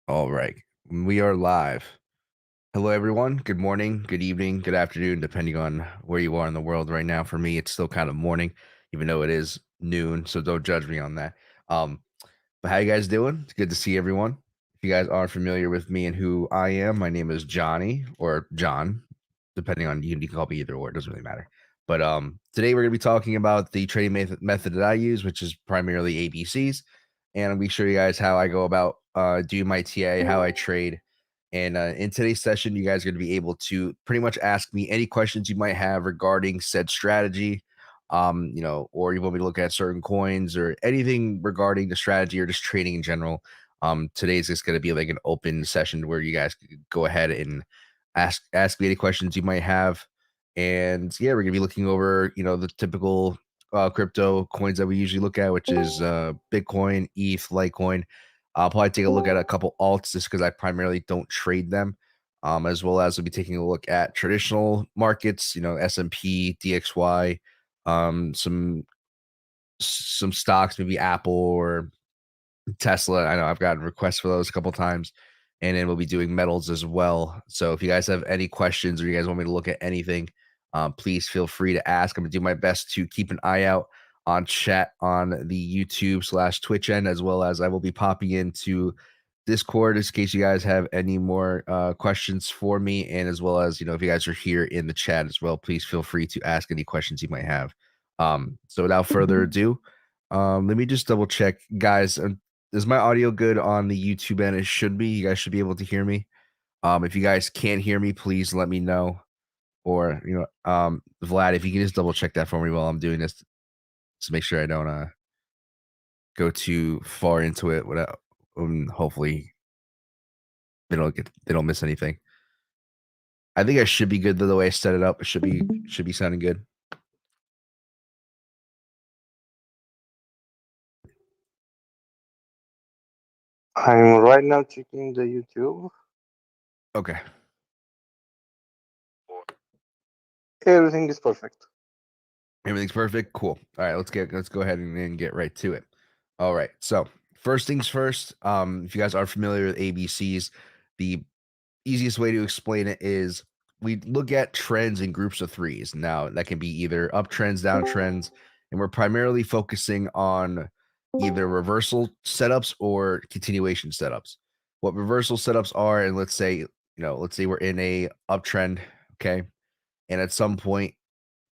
All right. We are live. Hello, everyone. Good morning, good evening, good afternoon, depending on where you are in the world right now. For me, it's still kind of morning, even though it is noon. So don't judge me on that. Um, but how you guys doing? It's good to see everyone. If you guys aren't familiar with me and who I am, my name is Johnny or John, depending on you can call me either or. It doesn't really matter. But today we're going to be talking about the trading method that I use, which is primarily ABCs, and we show you guys how I go about doing my TA, how I trade. And in today's session, you guys are going to be able to pretty much ask me any questions you might have regarding said strategy, or you want me to look at certain coins or anything regarding the strategy or just trading in general. Today's just going to be like an open session where you guys could go ahead and ask me any questions you might have. And yeah, we're gonna be looking over, the typical crypto coins that we usually look at, which is Bitcoin, ETH, Litecoin. I'll probably take a look at a couple alts just because I primarily don't trade them, as well as we'll be taking a look at traditional markets, S&P, DXY, some stocks, maybe Apple or Tesla. I know I've gotten requests for those a couple times. And then we'll be doing metals as well. So if you guys have any questions or you guys want me to look at anything, please feel free to ask. I'm gonna do my best to keep an eye out on chat on the YouTube/Twitch end, as well as I will be popping into Discord in case you guys have any more questions for me. And as well as, if you guys are here in the chat as well, please feel free to ask any questions you might have. So without further ado, let me just double check, guys. Is my audio good on the YouTube end? It should be. You guys should be able to hear me. If you guys can't hear me, please let me know. Or, Vlad, if you can just double check that for me while I'm doing this to make sure I don't go too far into it without hopefully they don't miss anything. I think I should be good the way I set it up. It should be sounding good. I'm right now checking the YouTube. Okay. Everything is perfect. Everything's perfect. Cool. All right, let's go ahead and get right to it. All right. So first things first. If you guys are familiar with ABCs, the easiest way to explain it is we look at trends in groups of threes. Now that can be either uptrends, downtrends, and we're primarily focusing on either reversal setups or continuation setups. What reversal setups are, and let's say we're in a uptrend, okay, and at some point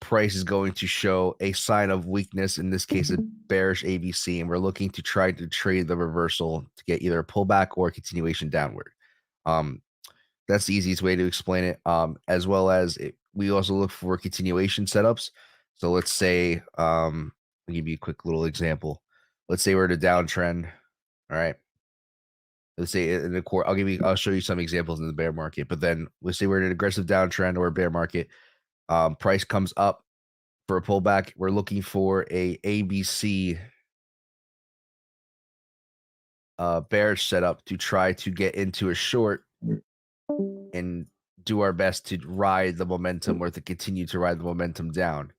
price is going to show a sign of weakness, in this case a bearish ABC, and we're looking to try to trade the reversal to get either a pullback or a continuation downward. That's the easiest way to explain it. As well as we also look for continuation setups. So let's say I'll give you a quick little example. Let's say we're at a downtrend. All right, let's say in the core, I'll show you some examples in the bear market, but then let's say we're in an aggressive downtrend or a bear market. Price comes up for a pullback. We're looking for a ABC bearish setup to try to get into a short and do our best to ride the momentum or to continue to ride the momentum down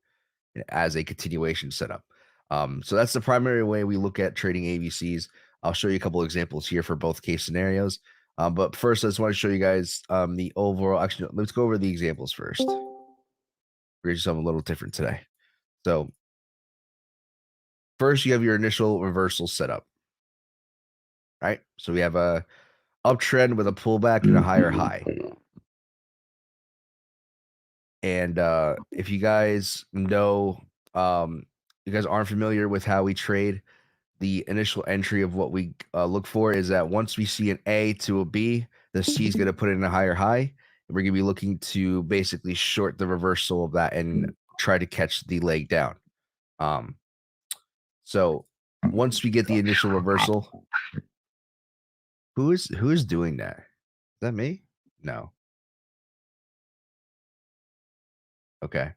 as a continuation setup. So that's the primary way we look at trading ABCs. I'll show you a couple examples here for both case scenarios. But first, I just want to show you guys the overall. Actually, let's go over the examples first. We're doing something a little different today. So first, you have your initial reversal setup, right? So we have a uptrend with a pullback and a higher high. And if you guys know, you guys aren't familiar with how we trade, the initial entry of what we look for is that once we see an A to a B, the C is going to put in a higher high. And we're going to be looking to basically short the reversal of that and try to catch the leg down. So once we get the initial reversal, who is doing that? Is that me? No. Okay.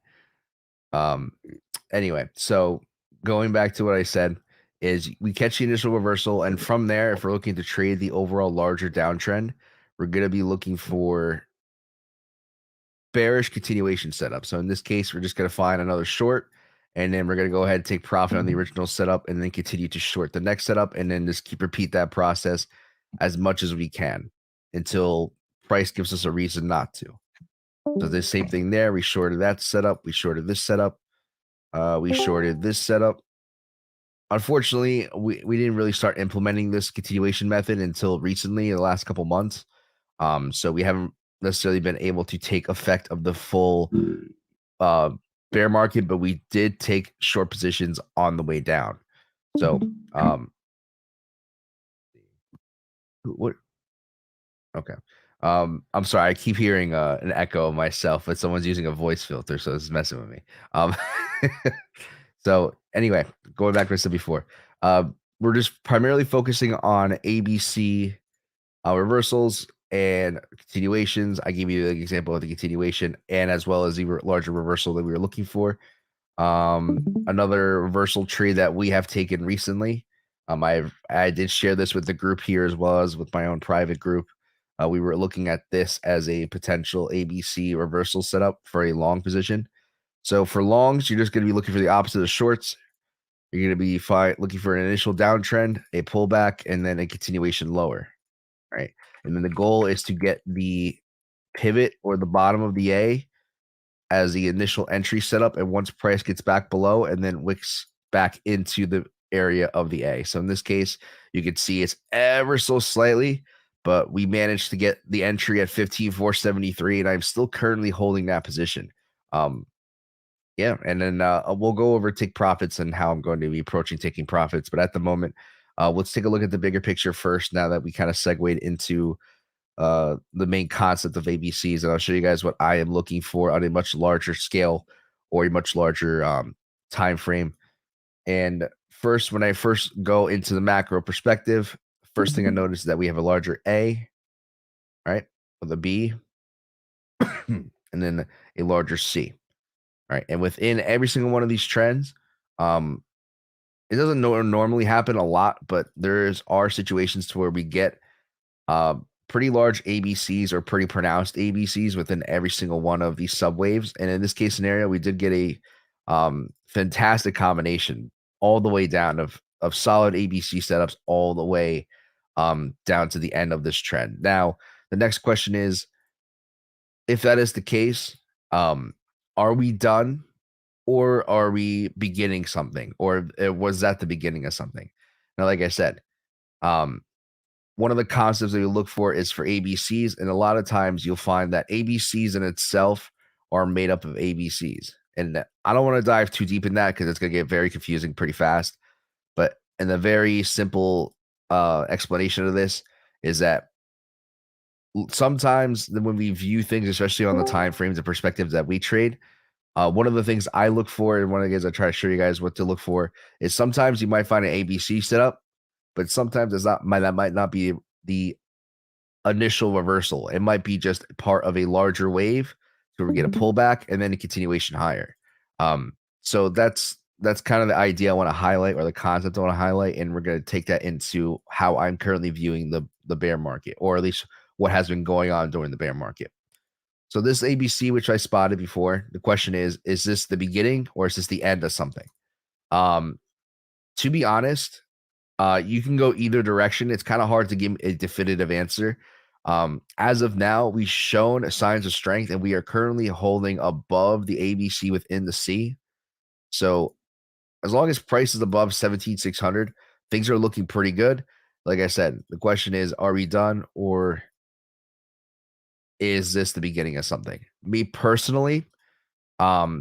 Anyway, so going back to what I said is we catch the initial reversal, and from there, if we're looking to trade the overall larger downtrend, we're going to be looking for bearish continuation setup. So in this case, we're just going to find another short, and then we're going to go ahead and take profit on the original setup and then continue to short the next setup, and then just repeat that process as much as we can until price gives us a reason not to. So the same thing there. We shorted that setup. We shorted this setup. We shorted this setup. Unfortunately, we didn't really start implementing this continuation method until recently, in the last couple months. So we haven't necessarily been able to take effect of the full uh, bear market, but we did take short positions on the way down. So, what? Okay. I'm sorry. I keep hearing an echo of myself, but someone's using a voice filter, so it's messing with me. Um, so anyway, going back to what I said before, we're just primarily focusing on ABC reversals and continuations. I gave you the example of the continuation, and as well as the larger reversal that we were looking for. Another reversal tree that we have taken recently. I did share this with the group here as well as with my own private group. We were looking at this as a potential ABC reversal setup for a long position. So for longs, you're just going to be looking for the opposite of shorts. You're going to be looking for an initial downtrend, a pullback, and then a continuation lower, right? And then the goal is to get the pivot or the bottom of the A as the initial entry setup, and once price gets back below and then wicks back into the area of the A. So in this case, you can see it's ever so slightly, but we managed to get the entry at 15,473, and I'm still currently holding that position. Yeah, and then we'll go over take profits and how I'm going to be approaching taking profits. But at the moment, let's take a look at the bigger picture first. Now that we kind of segued into the main concept of ABCs, and I'll show you guys what I am looking for on a much larger scale or a much larger time frame. And first, when I first go into the macro perspective, first thing I notice is that we have a larger A, right, with a B, and then a larger C, right. And within every single one of these trends, it doesn't normally happen a lot, but are situations to where we get pretty large ABCs or pretty pronounced ABCs within every single one of these subwaves. And in this case scenario, we did get a fantastic combination all the way down of solid ABC setups all the way down to the end of this trend. Now, the next question is, if that is the case, are we done or are we beginning something, or was that the beginning of something? Now, like I said, one of the concepts that we look for is for ABCs, and a lot of times you'll find that ABCs in itself are made up of ABCs. And I don't want to dive too deep in that because it's going to get very confusing pretty fast. But in the very simple explanation of this is that sometimes when we view things, especially on the time frames and perspectives that we trade, one of the things I look for, and one of the guys I try to show you guys what to look for, is sometimes you might find an ABC setup, but sometimes that might not be the initial reversal. It might be just part of a larger wave, so we get a pullback and then a continuation higher. So that's kind of the idea I want to highlight, or the concept I want to highlight, and we're going to take that into how I'm currently viewing the bear market, or at least what has been going on during the bear market. So this ABC, which I spotted before, the question is this the beginning or is this the end of something? To be honest, you can go either direction. It's kind of hard to give a definitive answer. As of now, we've shown signs of strength, and we are currently holding above the ABC within the C. So as long as price is above 17,600, things are looking pretty good. Like I said, the question is, are we done, or is this the beginning of something? Me personally,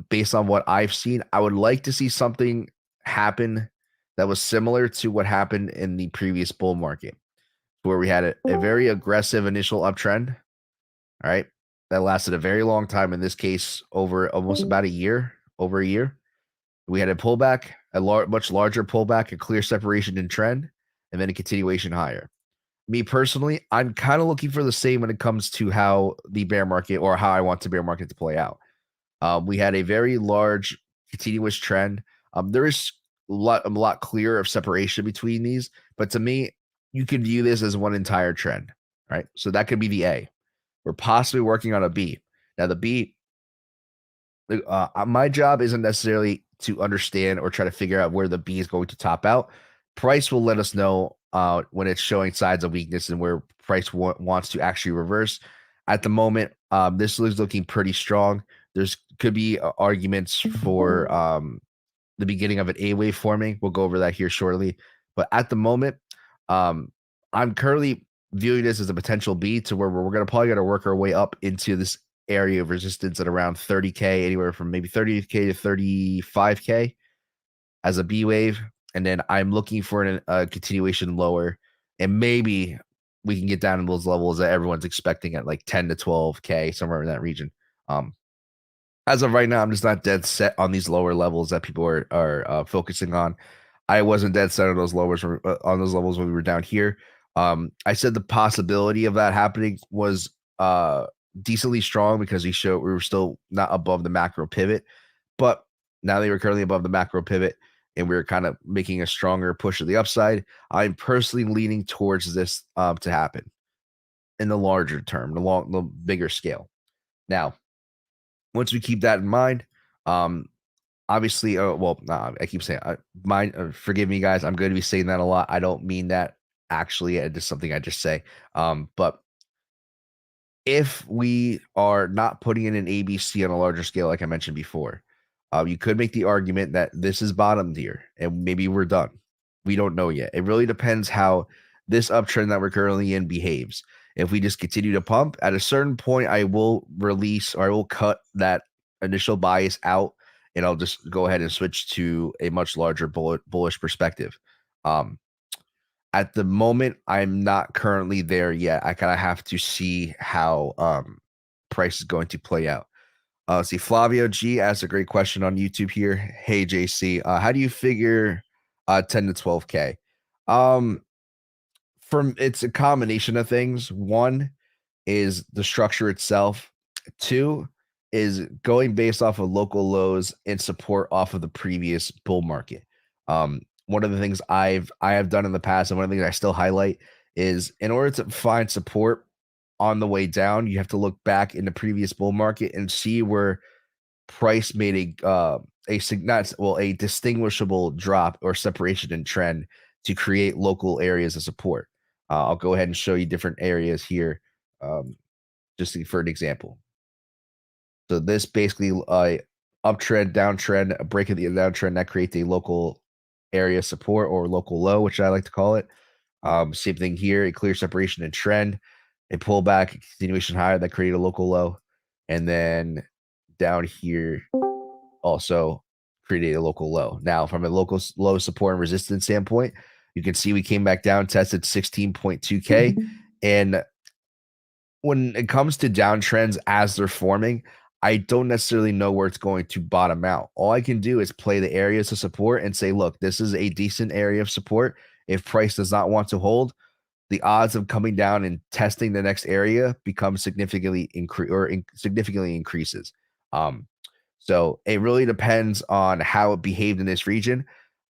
based on what I've seen, I would like to see something happen that was similar to what happened in the previous bull market, where we had a very aggressive initial uptrend, all right, that lasted a very long time. In this case, over almost about a year, over a year. We had a pullback, much larger pullback, a clear separation in trend, and then a continuation higher. Me personally, I'm kind of looking for the same when it comes to how the bear market, or how I want the bear market to play out. We had a very large continuous trend. There is a lot clearer of separation between these, but to me, you can view this as one entire trend, right? So that could be the A. We're possibly working on a B. Now, the B, my job isn't necessarily to understand or try to figure out where the B is going to top out. Price will let us know when it's showing signs of weakness and where price wants to actually reverse. At the moment, this is looking pretty strong. There's could be arguments for the beginning of an A wave forming. We'll go over that here shortly. But at the moment, I'm currently viewing this as a potential B to where we're going to probably got to work our way up into this area of resistance at around 30K, anywhere from maybe 30K to 35K as a B wave. And then I'm looking for a continuation lower. And maybe we can get down to those levels that everyone's expecting at like 10 to 12K, somewhere in that region. As of right now, I'm just not dead set on these lower levels that people are focusing on. I wasn't dead set on those levels when we were down here. I said the possibility of that happening was decently strong because we were still not above the macro pivot, but now they were currently above the macro pivot and we are kind of making a stronger push to the upside. I'm personally leaning towards this to happen in the larger term, the bigger scale. Now, once we keep that in mind, obviously, I keep saying, forgive me, guys. I'm going to be saying that a lot. I don't mean that actually. It's just something I just say. But if we are not putting in an ABC on a larger scale, like I mentioned before, you could make the argument that this is bottomed here and maybe we're done. We don't know yet. It really depends how this uptrend that we're currently in behaves. If we just continue to pump, at a certain point, I will release or I will cut that initial bias out and I'll just go ahead and switch to a much larger bullish perspective. At the moment, I'm not currently there yet. I kind of have to see how price is going to play out. Let's see, Flavio G asked a great question on YouTube here. Hey, JC, how do you figure 10 to 12K? It's a combination of things. One is the structure itself. Two is going based off of local lows and support off of the previous bull market. One of the things I have done in the past, and one of the things I still highlight is in order to find support on the way down, you have to look back in the previous bull market and see where price made a distinguishable drop or separation in trend to create local areas of support. I'll go ahead and show you different areas here, just for an example. So this basically uptrend, downtrend, a break of the downtrend that creates a local area support or local low, which I like to call it. Same thing here, a clear separation in trend, a pullback, a continuation higher that created a local low, and then down here also created a local low. Now, from a local low support and resistance standpoint, you can see we came back down, tested 16.2K. And when it comes to downtrends as they're forming, I don't necessarily know where it's going to bottom out. All I can do is play the areas of support and say, look, this is a decent area of support. If price does not want to hold, the odds of coming down and testing the next area becomes significantly increases. So it really depends on how it behaved in this region.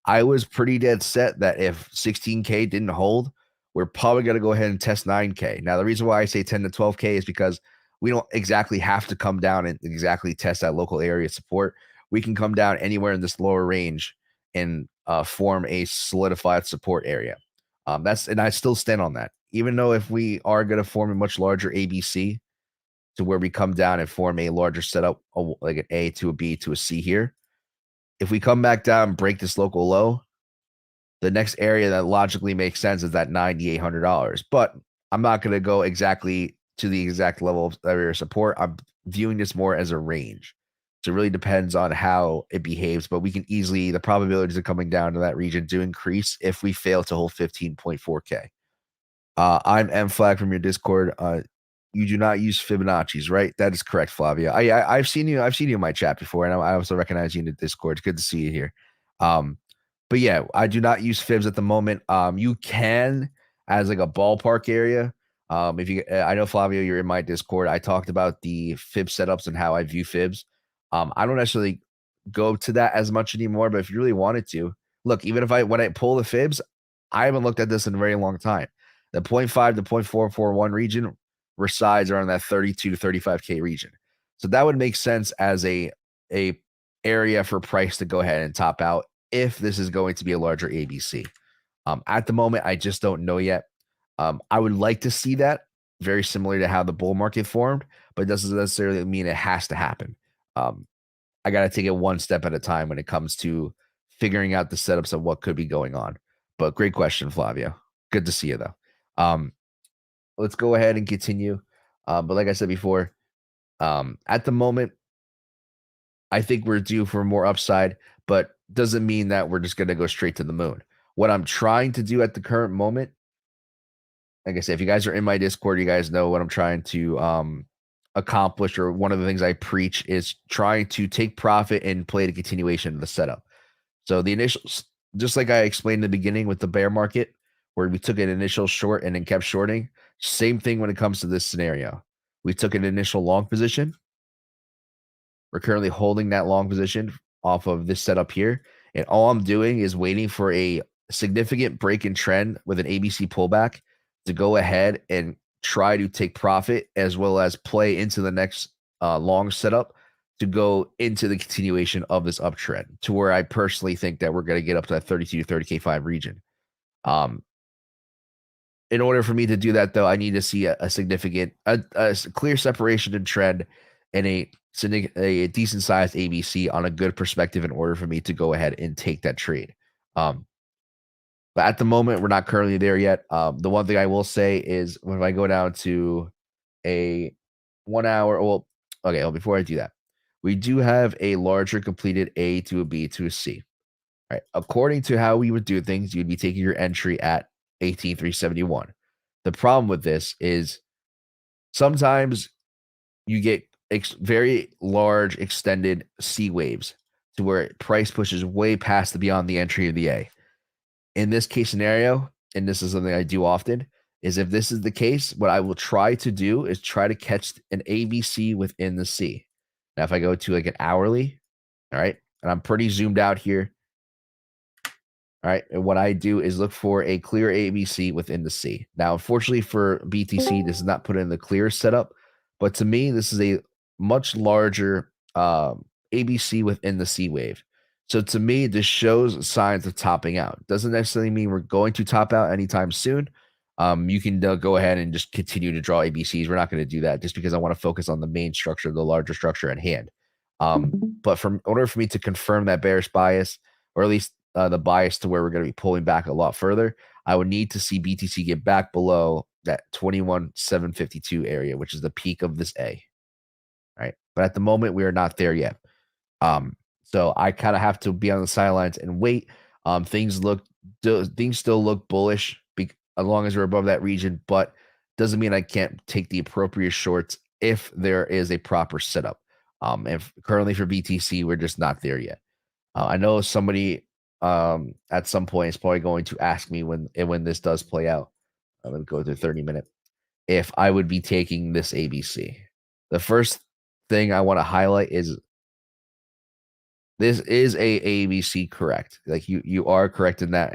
I was pretty dead set that if 16K didn't hold, we're probably going to go ahead and test 9K. Now, the reason why I say 10 to 12K is because we don't exactly have to come down and exactly test that local area support. We can come down anywhere in this lower range and form a solidified support area. And I still stand on that. Even though if we are going to form a much larger ABC to where we come down and form a larger setup, like an A to a B to a C here, if we come back down and break this local low, the next area that logically makes sense is that $9,800. But I'm not going to go exactly to the exact level of area support. I'm viewing this more as a range. So it really depends on how it behaves, but we can easily, the probabilities of coming down to that region do increase if we fail to hold 15.4K. I'm M Flag from your Discord. You do not use Fibonacci's, right? That is correct, Flavia. I've seen you in my chat before, and I also recognize you in the Discord. It's good to see you here. But yeah, I do not use fibs at the moment. You can as like a ballpark area. If you, I know Flavio, you're in my Discord. I talked about the fib setups and how I view fibs. I don't necessarily go to that as much anymore, but if you really wanted to, look, even when I pull the fibs, I haven't looked at this in a very long time. The 0.5 to 0.441 region resides around that 32 to 35K region. So that would make sense as a area for price to go ahead and top out if this is going to be a larger ABC. At the moment, I just don't know yet. I would like to see that very similar to how the bull market formed, but it doesn't necessarily mean it has to happen. Um, I got to take it one step at a time when it comes to figuring out the setups of what could be going on. But great question, Flavio. Good to see you though. Let's go ahead and continue. But like I said before, at the moment, I think we're due for more upside, but doesn't mean that we're just going to go straight to the moon. What I'm trying to do at the current moment, like I said, if you guys are in my Discord, you guys know what I'm trying to accomplish, or one of the things I preach is trying to take profit and play the continuation of the setup. So the initial, just like I explained in the beginning with the bear market, where we took an initial short and then kept shorting, same thing when it comes to this scenario. We took an initial long position. We're currently holding that long position off of this setup here. And all I'm doing is waiting for a significant break in trend with an ABC pullback to go ahead and try to take profit, as well as play into the next long setup to go into the continuation of this uptrend, to where I personally think that we're going to get up to that 32 to 30K5 region. In order for me to do that, though, I need to see a significant, a clear separation in trend and a decent sized ABC on a good perspective in order for me to go ahead and take that trade. But at the moment, we're not currently there yet. The one thing I will say is when I go down to a 1 hour, before I do that, we do have a larger completed A to a B to a C. All right. According to how we would do things, you'd be taking your entry at 18,371. The problem with this is sometimes you get very large extended C waves to where price pushes way past the beyond the entry of the A. In this case scenario, and this is something I do often, is if this is the case, what I will try to do is try to catch an ABC within the C. Now, if I go to like an hourly, all right, and I'm pretty zoomed out here. All right. And what I do is look for a clear ABC within the C. Now, unfortunately for BTC, this is not put in the clear setup, but to me, this is a much larger ABC within the C wave. So to me, this shows signs of topping out. Doesn't necessarily mean we're going to top out anytime soon. You can go ahead and just continue to draw ABCs. We're not going to do that just because I want to focus on the main structure, the larger structure at hand. But in order for me to confirm that bearish bias, or at least the bias to where we're going to be pulling back a lot further, I would need to see BTC get back below that 21,752 area, which is the peak of this A. Right. But at the moment, we are not there yet. So I kind of have to be on the sidelines and wait. Things still look bullish as long as we're above that region, but doesn't mean I can't take the appropriate shorts if there is a proper setup. And currently for BTC, we're just not there yet. I know somebody at some point is probably going to ask me when this does play out. Let me go through 30-minute. If I would be taking this ABC. The first thing I want to highlight is this is a ABC correct. Like you are correct in that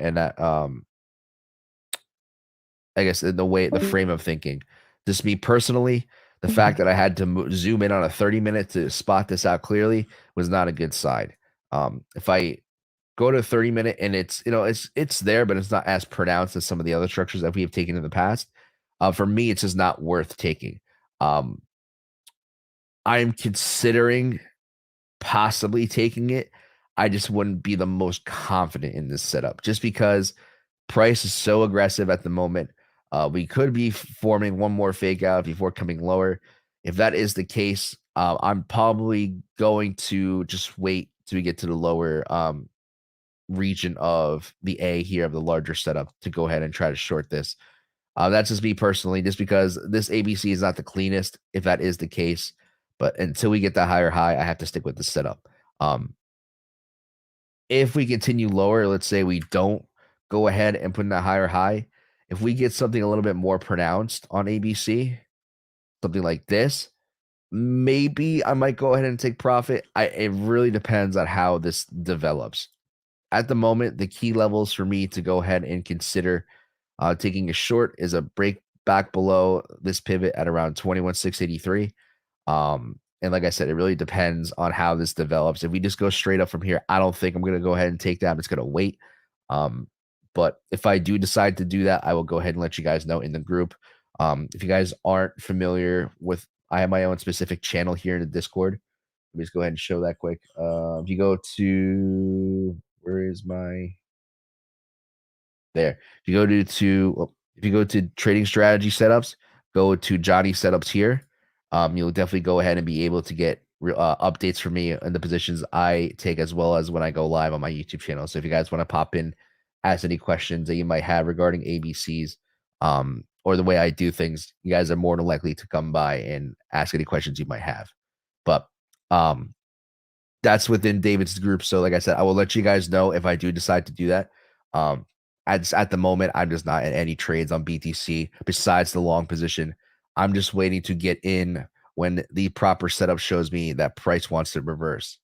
I guess in the frame of thinking. Just me personally, the fact that I had to zoom in on a 30-minute to spot this out clearly was not a good sign. If I go to 30-minute and it's there, but it's not as pronounced as some of the other structures that we have taken in the past. For me, it's just not worth taking. I'm considering possibly taking it. I just wouldn't be the most confident in this setup just because price is so aggressive at the moment. We could be forming one more fake out before coming lower. If that is the case, I'm probably going to just wait till we get to the lower region of the A here of the larger setup to go ahead and try to short this. That's just me personally, just because this ABC is not the cleanest, if that is the case. But until we get that higher high, I have to stick with the setup. If we continue lower, let's say we don't go ahead and put in that higher high, if we get something a little bit more pronounced on ABC, something like this, maybe I might go ahead and take profit. It really depends on how this develops. At the moment, the key levels for me to go ahead and consider taking a short is a break back below this pivot at around 21,683. And like I said, it really depends on how this develops. If we just go straight up from here, I don't think I'm going to go ahead and take that. I'm just going to wait. But if I do decide to do that, I will go ahead and let you guys know in the group. If you guys aren't familiar with, I have my own specific channel here in the Discord. Let me just go ahead and show that quick. If you go to, where is my, there. If you go if you go to trading strategy setups, go to Johnny setups here. You'll definitely go ahead and be able to get updates from me and the positions I take, as well as when I go live on my YouTube channel. So if you guys want to pop in, ask any questions that you might have regarding ABCs, or the way I do things, you guys are more than likely to come by and ask any questions you might have. But that's within David's group. So like I said, I will let you guys know if I do decide to do that. At the moment, I'm just not in any trades on BTC besides the long position. I'm just waiting to get in when the proper setup shows me that price wants to reverse.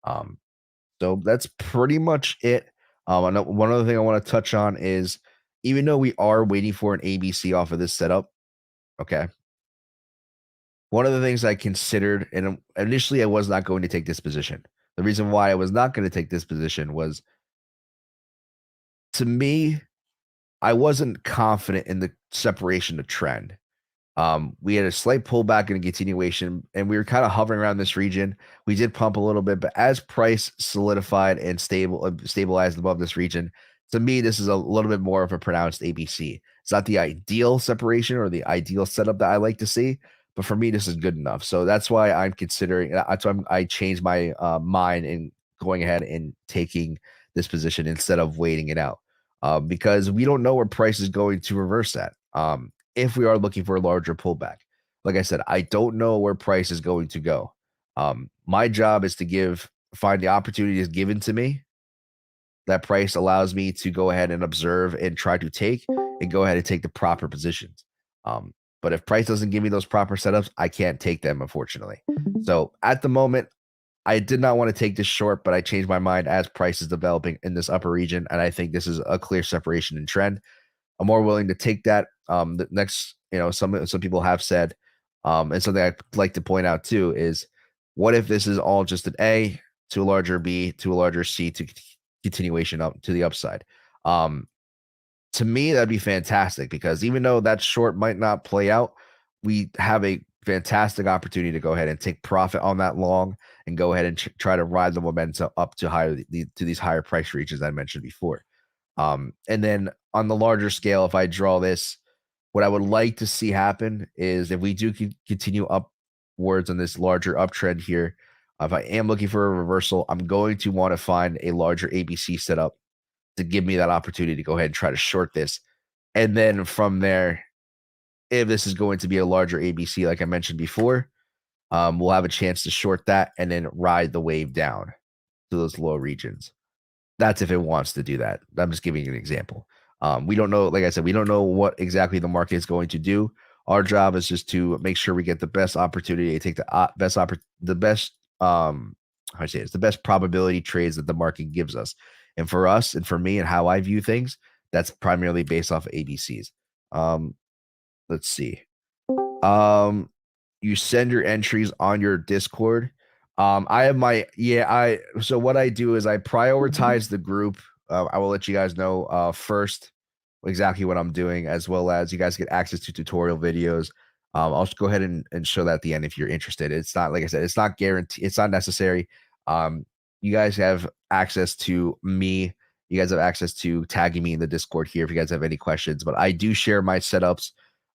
So that's pretty much it. One other thing I want to touch on is, even though we are waiting for an ABC off of this setup, okay, one of the things I considered, and initially I was not going to take this position. The reason why I was not going to take this position was, to me, I wasn't confident in the separation to trend. We had a slight pullback and a continuation, and we were kind of hovering around this region. We did pump a little bit, but as price solidified and stabilized above this region, to me, this is a little bit more of a pronounced ABC. It's not the ideal separation or the ideal setup that I like to see, but for me, this is good enough. So that's why I'm considering. That's why I changed my mind in going ahead and taking this position instead of waiting it out, because we don't know where price is going to reverse at. If we are looking for a larger pullback, like I said, I don't know where price is going to go. My job is to find the opportunities given to me. That price allows me to go ahead and observe and try to take and go ahead and take the proper positions. But if price doesn't give me those proper setups, I can't take them, unfortunately. So at the moment, I did not want to take this short, but I changed my mind as price is developing in this upper region, and I think this is a clear separation in trend. I'm more willing to take that. The next, some people have said, and something I'd like to point out too is, what if this is all just an A to a larger B to a larger C to continuation up to the upside? To me, that'd be fantastic, because even though that short might not play out, we have a fantastic opportunity to go ahead and take profit on that long and go ahead and try to ride the momentum up to these higher price regions I mentioned before. And then on the larger scale, if I draw this, what I would like to see happen is, if we do continue upwards on this larger uptrend here, if I am looking for a reversal, I'm going to want to find a larger ABC setup to give me that opportunity to go ahead and try to short this. And then from there, if this is going to be a larger ABC, like I mentioned before, we'll have a chance to short that and then ride the wave down to those low regions. That's if it wants to do that. I'm just giving you an example. We don't know, like I said, we don't know what exactly the market is going to do. Our job is just to make sure we get the best opportunity to take the best probability trades that the market gives us. And for us, and for me, and how I view things, that's primarily based off of ABCs. Let's see. You send your entries on your Discord. I have so what I do is I prioritize the group. I will let you guys know first exactly what I'm doing, as well as you guys get access to tutorial videos. I'll just go ahead and show that at the end if you're interested. It's not, like I said, it's not guaranteed. It's not necessary. You guys have access to me. You guys have access to tagging me in the Discord here if you guys have any questions. But I do share my setups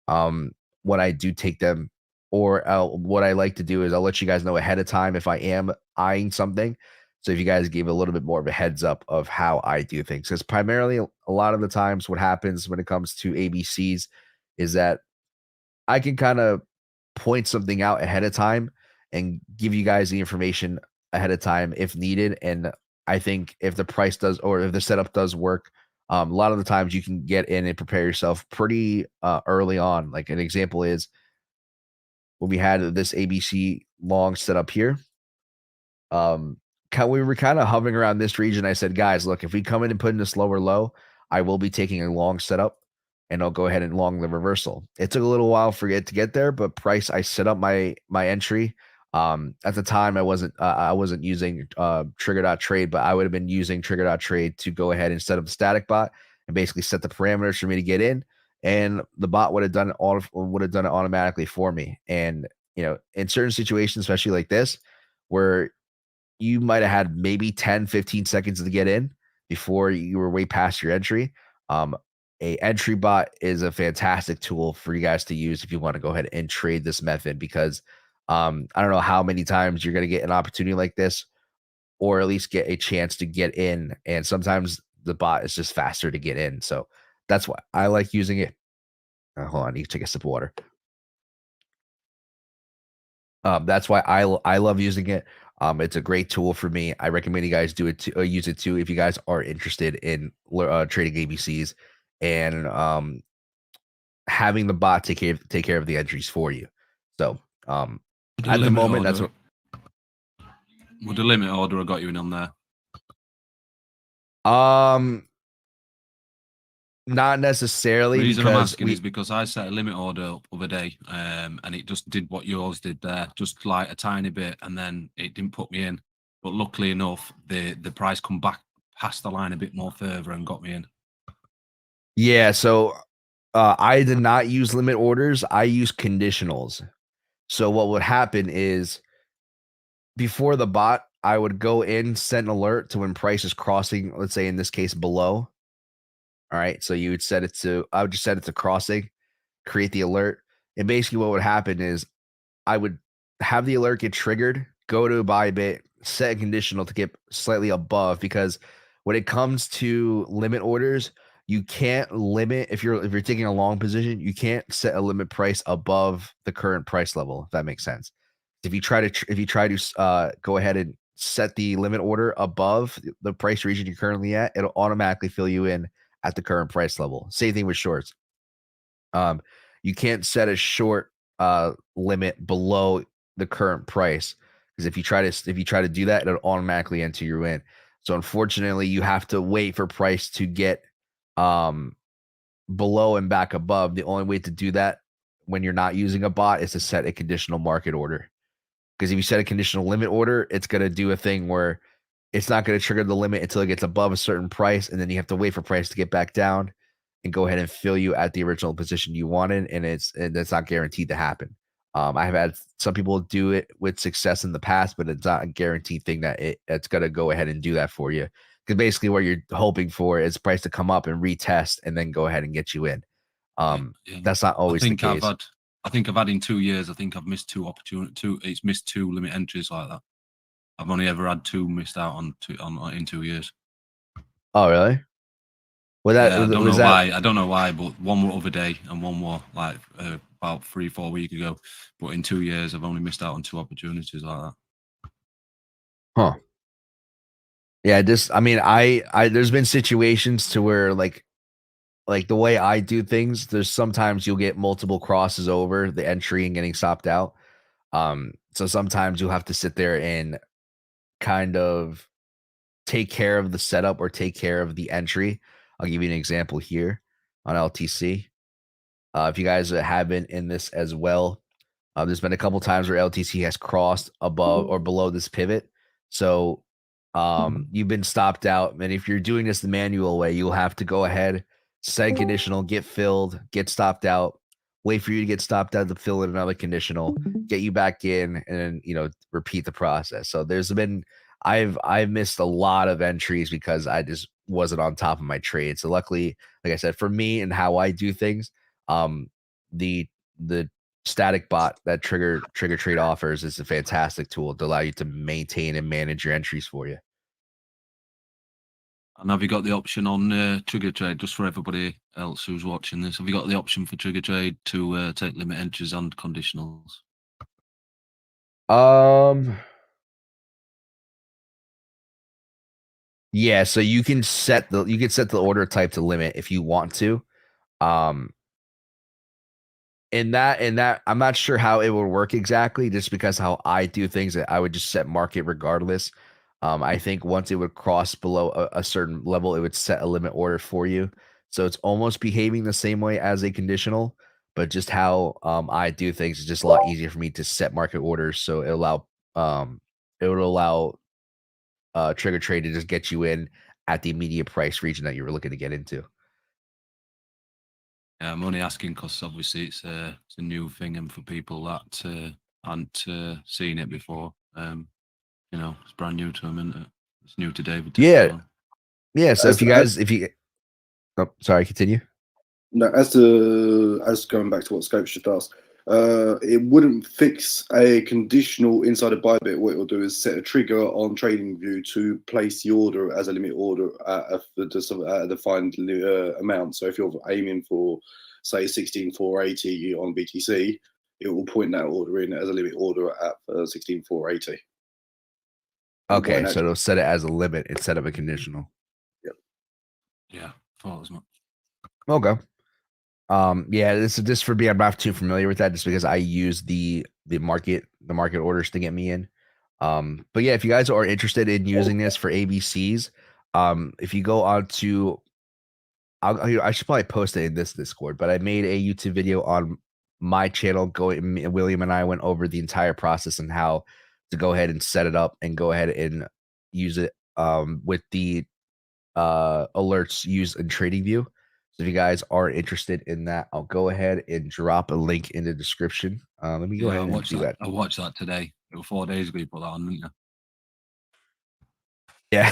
when I do take them. Or what I like to do is I'll let you guys know ahead of time if I am eyeing something. So if you guys give a little bit more of a heads up of how I do things, because primarily a lot of the times what happens when it comes to ABCs is that I can kind of point something out ahead of time and give you guys the information ahead of time if needed. And I think if the price does, or if the setup does work, a lot of the times you can get in and prepare yourself pretty early on. Like an example is, when we had this ABC long set up here, we were kind of hovering around this region. I said, guys, look, if we come in and put in this lower low, I will be taking a long setup, and I'll go ahead and long the reversal. It took a little while for it to get there, but price, I set up my entry. At the time, I wasn't using Trigger.trade, but I would have been using Trigger.trade to go ahead and set up the static bot and basically set the parameters for me to get in, and the bot would have done it automatically for me. And in certain situations, especially like this, where you might have had maybe 10, 15 seconds to get in before you were way past your entry. A entry bot is a fantastic tool for you guys to use if you want to go ahead and trade this method, because I don't know how many times you're going to get an opportunity like this, or at least get a chance to get in. And sometimes the bot is just faster to get in. So that's why I like using it. Hold on, I need to take a sip of water. That's why I love using it. It's a great tool for me. I recommend you guys use it too if you guys are interested in trading ABCs and having the bot take care of the entries for you. So at the moment, that's what. Would the limit order have got you in on there? Not necessarily. The reason I'm asking is because I set a limit order up the other day, and it just did what yours did there, just like a tiny bit, and then it didn't put me in. But luckily enough, the price come back past the line a bit more further and got me in. Yeah, so I did not use limit orders. I use conditionals. So what would happen is, before the bot, I would go in, set an alert to when price is crossing, let's say in this case below. All right. So you would set it to, I would just set it to crossing, create the alert. And basically what would happen is I would have the alert get triggered, go to Bybit, set a conditional to get slightly above, because when it comes to limit orders, you can't limit if you're taking a long position, you can't set a limit price above the current price level, if that makes sense. If you try to go ahead and set the limit order above the price region you're currently at, it'll automatically fill you in at the current price level. Same thing with shorts. You can't set a short limit below the current price, because if you try to do that, it'll automatically enter you in. So unfortunately, you have to wait for price to get below and back above. The only way to do that when you're not using a bot is to set a conditional market order. Because if you set a conditional limit order, it's going to do a thing where it's not going to trigger the limit until it gets above a certain price, and then you have to wait for price to get back down and go ahead and fill you at the original position you wanted, and that's not guaranteed to happen. I have had some people do it with success in the past, but it's not a guaranteed thing that it's going to go ahead and do that for you. Because basically what you're hoping for is price to come up and retest and then go ahead and get you in. That's not always the case. I think I've had in 2 years, I think I've missed it's missed 2 limit entries like that. I've only ever had 2 missed out on in 2 years. Oh, really? Well, I don't know why. I don't know why, but one were other day and one were like about 3-4 weeks ago. But in 2 years, I've only missed out on 2 opportunities like that. Huh. Yeah, I there's been situations to where like the way I do things, there's sometimes you'll get multiple crosses over the entry and getting stopped out. So sometimes you'll have to sit there and kind of take care of the setup or take care of the entry. I'll give you an example here on LTC. If you guys have been in this as well, there's been a couple times where LTC has crossed above or below this pivot. So you've been stopped out. And if you're doing this the manual way, you'll have to go ahead, set conditional, get filled, get stopped out, wait for you to get stopped out to fill in another conditional, get you back in, and then, repeat the process. So I've missed a lot of entries because I just wasn't on top of my trade. So luckily, like I said, for me and how I do things, the static bot that trigger trade offers is a fantastic tool to allow you to maintain and manage your entries for you. And have you got the option on Trigger Trade, just for everybody else who's watching this? Have you got the option for Trigger Trade to take limit entries and conditionals? Yeah, so you can set the order type to limit if you want to. In that, I'm not sure how it would work exactly, just because how I do things, I would just set market regardless. I think once it would cross below a certain level, it would set a limit order for you. So it's almost behaving the same way as a conditional, but just how I do things is just a lot easier for me to set market orders. So it would allow Trigger Trade to just get you in at the immediate price region that you were looking to get into. Yeah, I'm only asking because obviously it's a new thing, and for people that aren't seen it before, it's brand new to them, isn't it? It's new to David to Yeah, show. yeah. So As, if you, oh, sorry, continue. No, as going back to what Scopes just asked, it wouldn't fix a conditional inside a buy bit. What it will do is set a trigger on TradingView to place the order as a limit order at a defined amount. So if you're aiming for, say, 16,480 on BTC, it will point that order in as a limit order at 16,480. Okay, so it'll set it as a limit instead of a conditional. Yeah, thought as much. Okay. Yeah, this is just for me. I'm not too familiar with that, just because I use the market orders to get me in. But yeah, if you guys are interested in using this for ABCs, if you go on to, I should probably post it in this Discord, but I made a YouTube video on my channel. William and I went over the entire process and how to go ahead and set it up and go ahead and use it with the alerts used in TradingView. So if you guys are interested in that, I'll go ahead and drop a link in the description. Let me go ahead and do that. I watched that today. It was 4 days ago you put that on, didn't you? Yeah.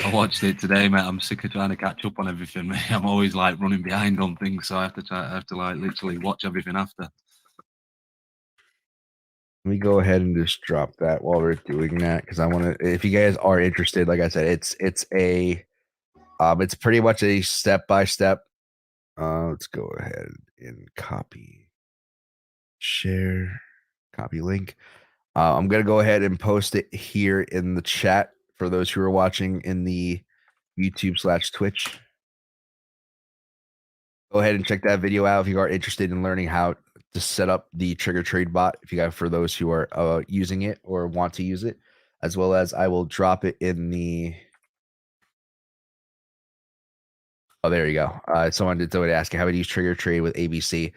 I watched it today, mate. I'm sick of trying to catch up on everything, mate. I'm always like running behind on things, so I have to like literally watch everything after. Let me go ahead and just drop that while we're doing that, because I want to. If you guys are interested, like I said, it's pretty much a step by step. Let's go ahead and share, copy link. I'm gonna go ahead and post it here in the chat for those who are watching in the YouTube/Twitch. Go ahead and check that video out if you are interested in learning how to set up the Trigger Trade bot. If you got, for those who are using it or want to use it, as well as I will drop it in the. Oh, there you go. Someone did ask how to use Trigger Trade with ABC.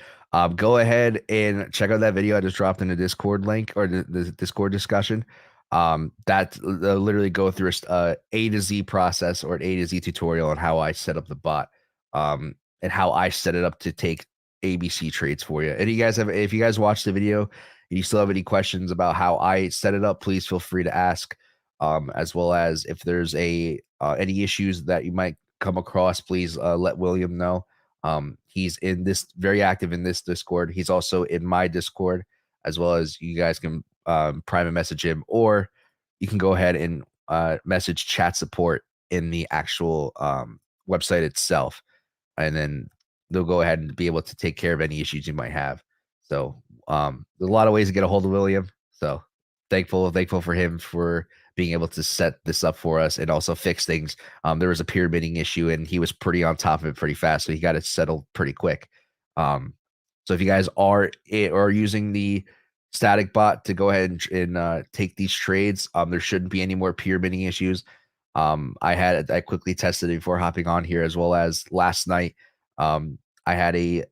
Go ahead and check out that video I just dropped in the Discord link, or the Discord discussion. That literally go through a to Z process, or an A to Z tutorial on how I set up the bot, and how I set it up to take ABC trades for you. And if you guys watch the video and you still have any questions about how I set it up, please feel free to ask. As well as if there's any issues that you might come across, please let William know. He's very active in this Discord. He's also in my Discord, as well as you guys can private message him, or you can go ahead and message chat support in the actual website itself, and then they'll go ahead and be able to take care of any issues you might have. So there's a lot of ways to get a hold of William. So thankful for him for being able to set this up for us and also fix things. There was a pyramiding issue, and he was pretty on top of it pretty fast, so he got it settled pretty quick. So if you guys are using the static bot to go ahead and take these trades, there shouldn't be any more pyramiding issues. I quickly tested it before hopping on here, as well as last night. I had a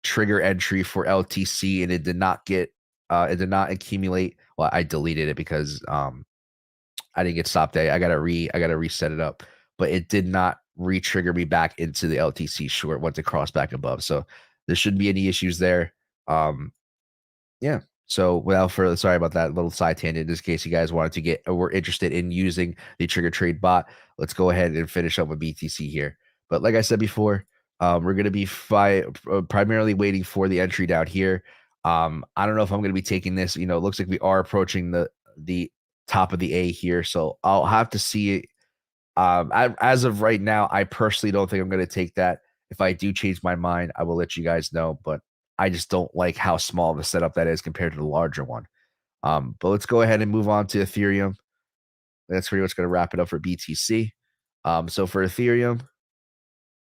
trigger entry for LTC, and it did not accumulate. Well, I deleted it because I didn't get stopped there. I gotta reset it up, but it did not re-trigger me back into the LTC short once it crossed back above. So there shouldn't be any issues there. Yeah. So without further, sorry about that little side tangent. In this case, you guys wanted to get, or were interested in using the Trigger Trade bot, let's go ahead and finish up with BTC here. But like I said before, we're going to be primarily waiting for the entry down here. I don't know if I'm going to be taking this. It looks like we are approaching the top of the A here, so I'll have to see. As of right now, I personally don't think I'm going to take that. If I do change my mind, I will let you guys know. But I just don't like how small of a setup that is compared to the larger one. But let's go ahead and move on to Ethereum. That's pretty much going to wrap it up for BTC. So for Ethereum,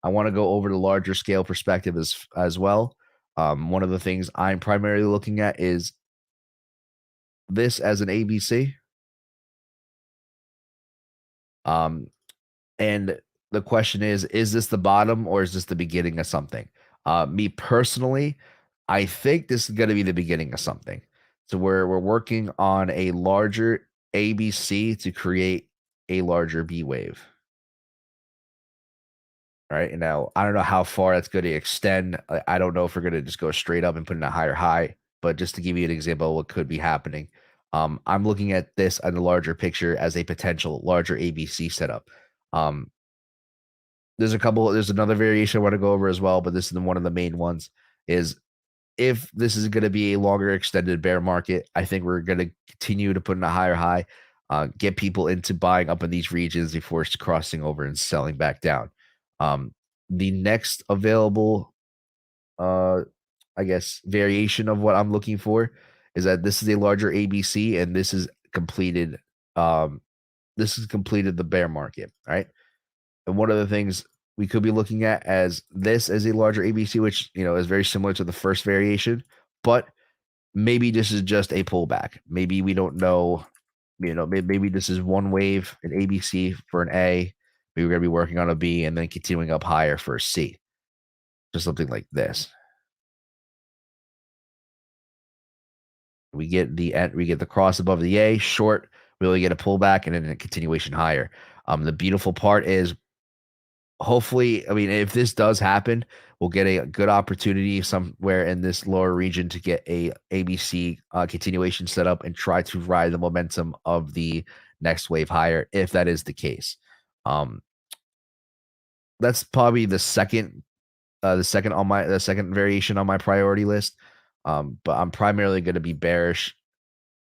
I want to go over the larger scale perspective as well. One of the things I'm primarily looking at is this as an ABC. And the question is this the bottom, or is this the beginning of something? Me personally, I think this is going to be the beginning of something. So we're working on a larger ABC to create a larger B wave. right? And now I don't know how far that's going to extend. I don't know if we're going to just go straight up and put in a higher high, but just to give you an example of what could be happening, I'm looking at this in the larger picture as a potential larger ABC setup. There's another variation I want to go over as well, but this is one of the main ones. Is if this is going to be a longer extended bear market, I think we're going to continue to put in a higher high, get people into buying up in these regions before it's crossing over and selling back down. The next available, I guess, variation of what I'm looking for is that this is a larger ABC and this is completed. This has completed the bear market, right? And one of the things we could be looking at as this as a larger ABC, which is very similar to the first variation, but maybe this is just a pullback. Maybe we don't know. Maybe this is one wave, an ABC for an A. Maybe we're gonna be working on a B and then continuing up higher for a C. Just something like this. We get the cross above the A, short. We really get a pullback and then a continuation higher. The beautiful part is, hopefully, I mean, if this does happen, we'll get a good opportunity somewhere in this lower region to get a ABC continuation set up and try to ride the momentum of the next wave higher, if that is the case. That's probably the second variation on my priority list. But I'm primarily going to be bearish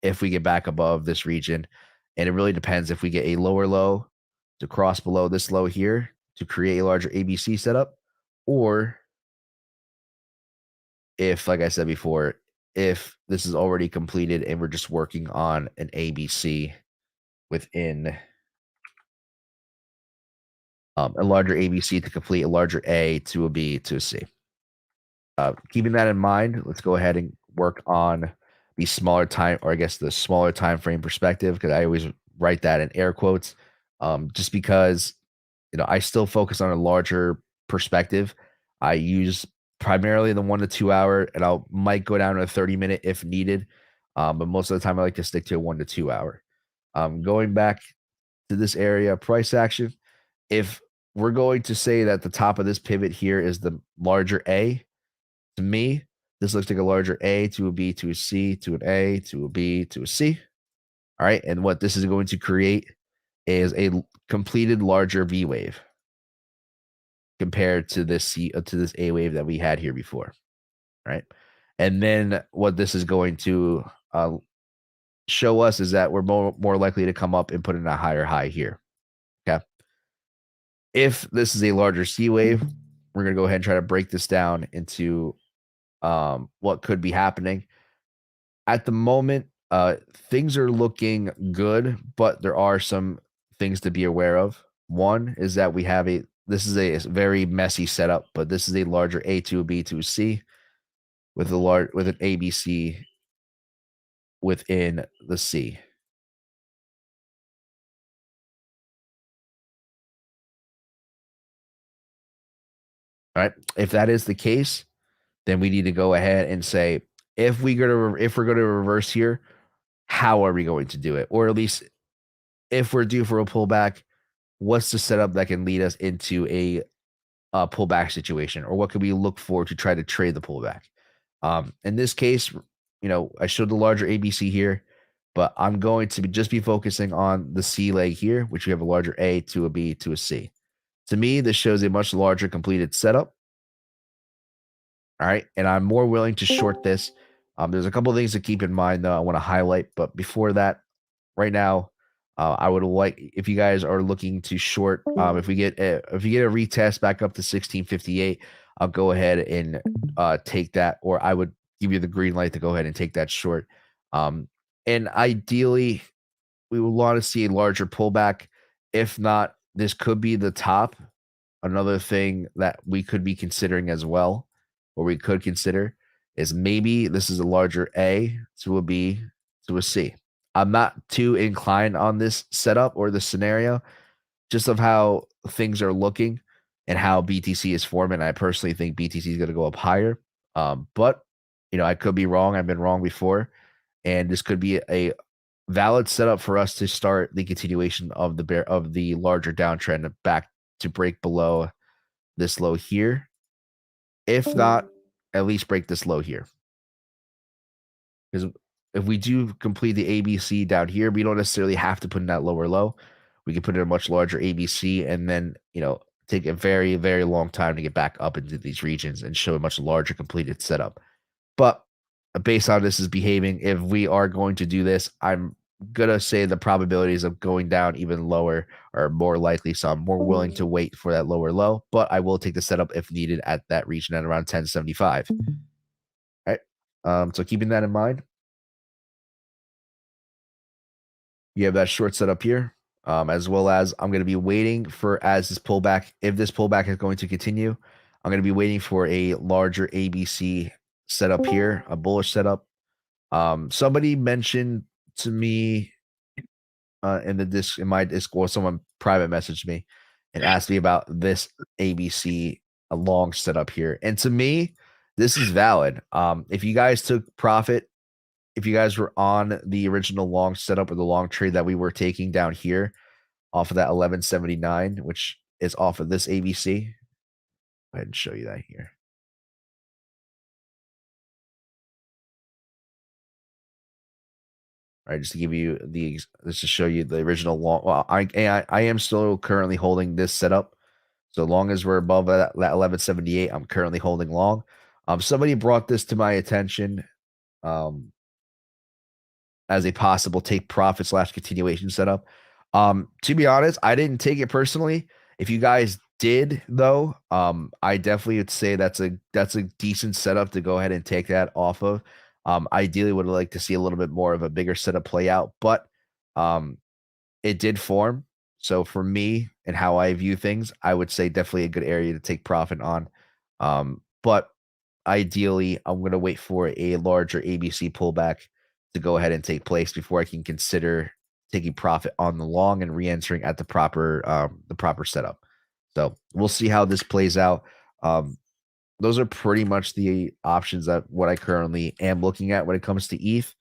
if we get back above this region, and it really depends if we get a lower low to cross below this low here to create a larger ABC setup, or if, like I said before, if this is already completed and we're just working on an ABC within a larger ABC to complete a larger A to a B to a C. Keeping that in mind, let's go ahead and work on the smaller time frame perspective, because I always write that in air quotes, just because I still focus on a larger perspective. I use primarily the 1 to 2 hour, and I might go down to a 30-minute if needed. But most of the time I like to stick to a 1 to 2 hour. Going back to this area, price action, if we're going to say that the top of this pivot here is the larger A, to me, this looks like a larger A to a B to a C to an A to a B to a C. All right. And what this is going to create is a completed larger V wave compared to this A wave that we had here before. Right. And then what this is going to show us is that we're more likely to come up and put in a higher high here. Okay. If this is a larger C wave, we're going to go ahead and try to break this down into what could be happening. At the moment, things are looking good, but there are some things to be aware of. One is that this is a very messy setup, but this is a larger A to a B to a C with an ABC within the C. All right. If that is the case, then we need to go ahead and say, if we're going to reverse here, how are we going to do it? Or at least if we're due for a pullback, what's the setup that can lead us into a pullback situation? Or what can we look for to try to trade the pullback? In this case, I showed the larger ABC here, but I'm going to just be focusing on the C leg here, which we have a larger A to a B to a C. To me, this shows a much larger completed setup. All right. And I'm more willing to short this. There's a couple of things to keep in mind, though, I want to highlight. But before that, right now, I would like, if you guys are looking to short, if you get a retest back up to 1658, I'll go ahead and take that, or I would give you the green light to go ahead and take that short. And ideally, we would want to see a larger pullback. If not, this could be the top. Another thing that we could be considering as well, or we could consider, is maybe this is a larger A to a B to a C. I'm not too inclined on this setup or this scenario, just of how things are looking and how BTC is forming. I personally think BTC is going to go up higher. But I could be wrong. I've been wrong before. And this could be a valid setup for us to start the continuation of the larger downtrend back to break below this low here. If not, at least break this low here. Because if we do complete the ABC down here, we don't necessarily have to put in that lower low. We can put in a much larger ABC and then, take a very, very long time to get back up into these regions and show a much larger completed setup. But based on this is behaving, if we are going to do this, I'm going to say the probabilities of going down even lower are more likely. So I'm more willing to wait for that lower low, but I will take the setup if needed at that region at around 1075. All right. So keeping that in mind, you have that short setup here. As well as I'm going to be waiting for as this pullback, if this pullback is going to continue, I'm going to be waiting for a larger ABC setup here, a bullish setup. Somebody mentioned to me in my Discord, someone private messaged me and asked me about this ABC, a long setup here. And to me, this is valid. If you guys took profit, if you guys were on the original long setup or the long trade that we were taking down here off of that 1179, which is off of this ABC, go ahead and show you that here. All right, just to give you let's just show you the original long. Well, I am still currently holding this setup. So long as we're above that 1178, I'm currently holding long. Somebody brought this to my attention. As a possible take profit / continuation setup. To be honest, I didn't take it personally. If you guys did though, I definitely would say that's a decent setup to go ahead and take that off of. Ideally would like to see a little bit more of a bigger setup play out, but it did form. So for me and how I view things, I would say definitely a good area to take profit on. But ideally, I'm going to wait for a larger ABC pullback to go ahead and take place before I can consider taking profit on the long and re-entering at the proper setup. So we'll see how this plays out. Those are pretty much the options that what I currently am looking at when it comes to ETH.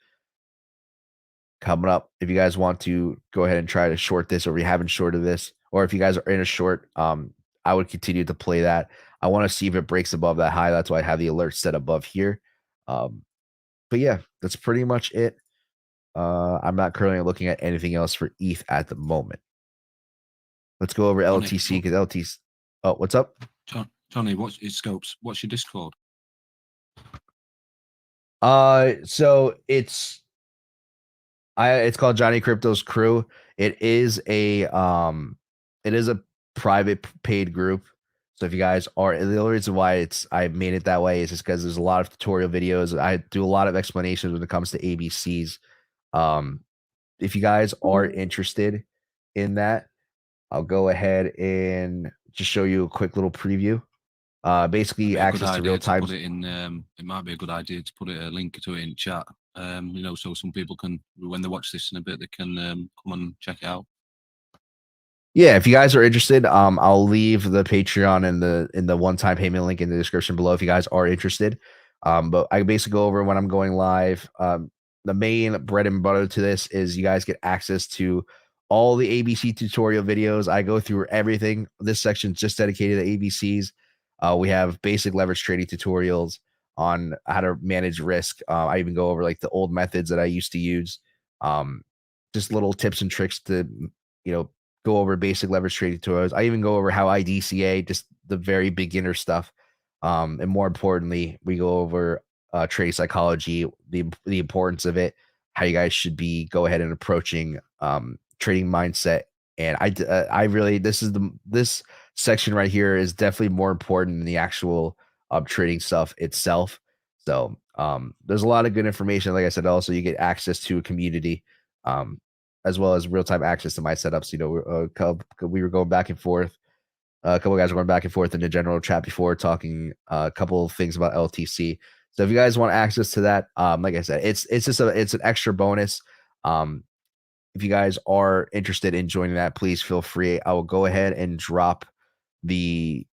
Coming up, if you guys want to go ahead and try to short this, or if you haven't shorted this, or if you guys are in a short, I would continue to play that. I want to see if it breaks above that high. That's why I have the alert set above here. But yeah, that's pretty much it. I'm not currently looking at anything else for ETH at the moment. Let's go over LTC because LTC. Oh, what's up, Johnny? What's your scopes? What's your Discord? So it's called Johnny Crypto's Crew. It is a private paid group. So if you guys are, the only reason why I made it that way is just because there's a lot of tutorial videos. I do a lot of explanations when it comes to ABCs. If you guys are interested in that, I'll go ahead and just show you a quick little preview. Basically access to real time. Put it in, it might be a good idea to put a link to it in chat. So some people can, when they watch this in a bit, they can come and check it out. Yeah, if you guys are interested, I'll leave the Patreon and in the one-time payment link in the description below if you guys are interested. But I basically go over when I'm going live. The main bread and butter to this is you guys get access to all the ABC tutorial videos. I go through everything. This section is just dedicated to ABCs. We have basic leverage trading tutorials on how to manage risk. I even go over like the old methods that I used to use. Just little tips and tricks to, go over basic leverage trading tutorials. I even go over how I DCA, just the very beginner stuff. And more importantly, we go over trade psychology, the importance of it, how you guys should be go ahead and approaching trading mindset. And I really, this section right here is definitely more important than the actual trading stuff itself. So there's a lot of good information. Like I said, also you get access to a community, as well as real-time access to my setups. We were going back and forth. A couple of guys were going back and forth in the general chat before talking a couple of things about LTC. So if you guys want access to that, like I said, it's an extra bonus. If you guys are interested in joining that, please feel free. I will go ahead and drop the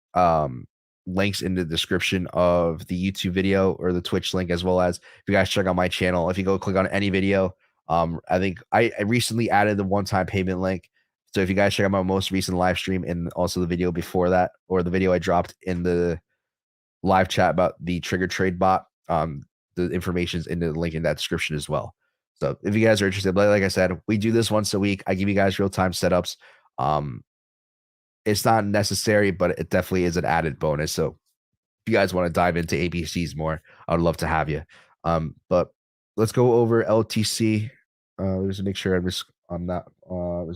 links in the description of the YouTube video or the Twitch link, as well as if you guys check out my channel. If you go click on any video, I think I recently added the one-time payment link So if you guys check out my most recent live stream and also the video before that, or the video I dropped in the live chat about the trigger trade bot, the information's in the link in that description as well. So if you guys are interested, like I said, we do this once a week. I give you guys real-time setups. It's not necessary, but it definitely is an added bonus. So if you guys want to dive into ABCs more, I would love to have you. But let's go over LTC. Just make sure let's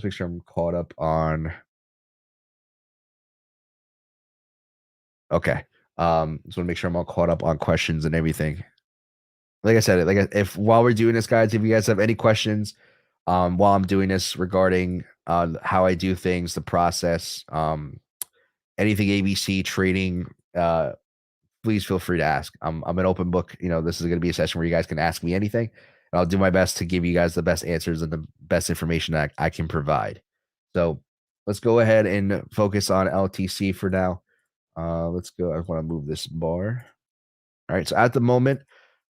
make sure I'm caught up on. Okay. Just want to make sure I'm all caught up on questions and everything. Like I said, if while we're doing this, guys, if you guys have any questions, while I'm doing this regarding how I do things, the process, anything ABC trading, please feel free to ask. I'm an open book. This is going to be a session where you guys can ask me anything. And I'll do my best to give you guys the best answers and the best information that I can provide. So let's go ahead and focus on LTC for now. Let's go. I want to move this bar. All right. So at the moment,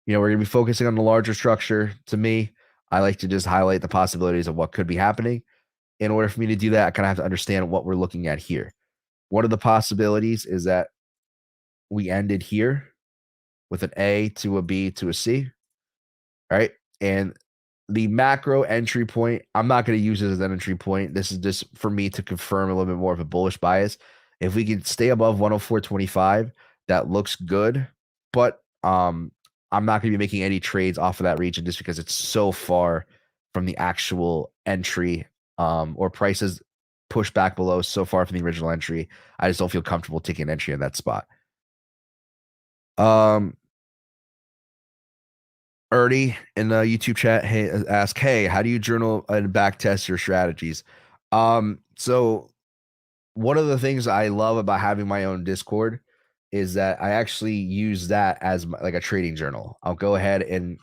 we're going to be focusing on the larger structure. To me, I like to just highlight the possibilities of what could be happening. In order for me to do that, I kind of have to understand what we're looking at here. One of the possibilities is that we ended here with an A to a B to a C. All right. And the macro entry point, I'm not going to use it as an entry point. This is just for me to confirm a little bit more of a bullish bias. If we can stay above 104.25, that looks good. But I'm not going to be making any trades off of that region just because it's so far from the actual entry, or prices pushed back below so far from the original entry. I just don't feel comfortable taking an entry in that spot. Ernie in the YouTube chat asked, hey, how do you journal and back test your strategies? So one of the things I love about having my own Discord is that I actually use that as like a trading journal. I'll go ahead and,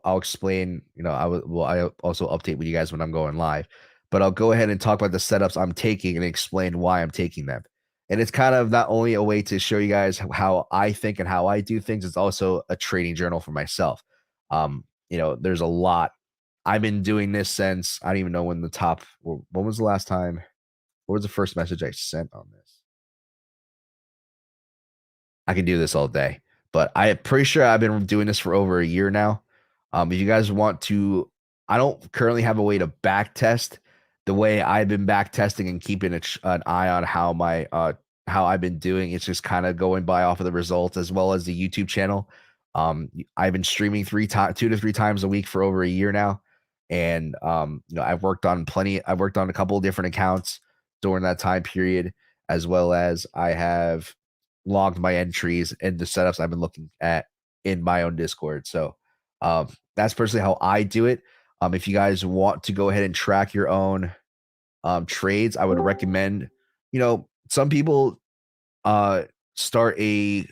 I'll explain, I also update with you guys when I'm going live, but I'll go ahead and talk about the setups I'm taking and explain why I'm taking them. And it's kind of not only a way to show you guys how I think and how I do things, it's also a trading journal for myself. There's a lot. I've been doing this since, I don't even know when was the last time, what was the first message I sent on this? I can do this all day, but I'm pretty sure I've been doing this for over a year now. If you guys want to, I don't currently have a way to back test the way I've been back testing and keeping an eye on how how I've been doing. It's just kind of going by off of the results as well as the YouTube channel. I've been streaming 2 to 3 times a week for over a year now. And, I've worked on a couple of different accounts during that time period, as well as I have logged my entries and the setups I've been looking at in my own Discord. So, that's personally how I do it. If you guys want to go ahead and track your own, trades, I would recommend, some people, start a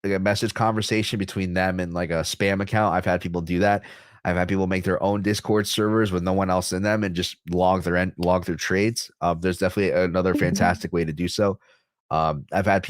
message conversation between them and like a spam account. I've had people do that. I've had people make their own Discord servers with no one else in them and just log their trades. There's definitely another fantastic way to do so. I've had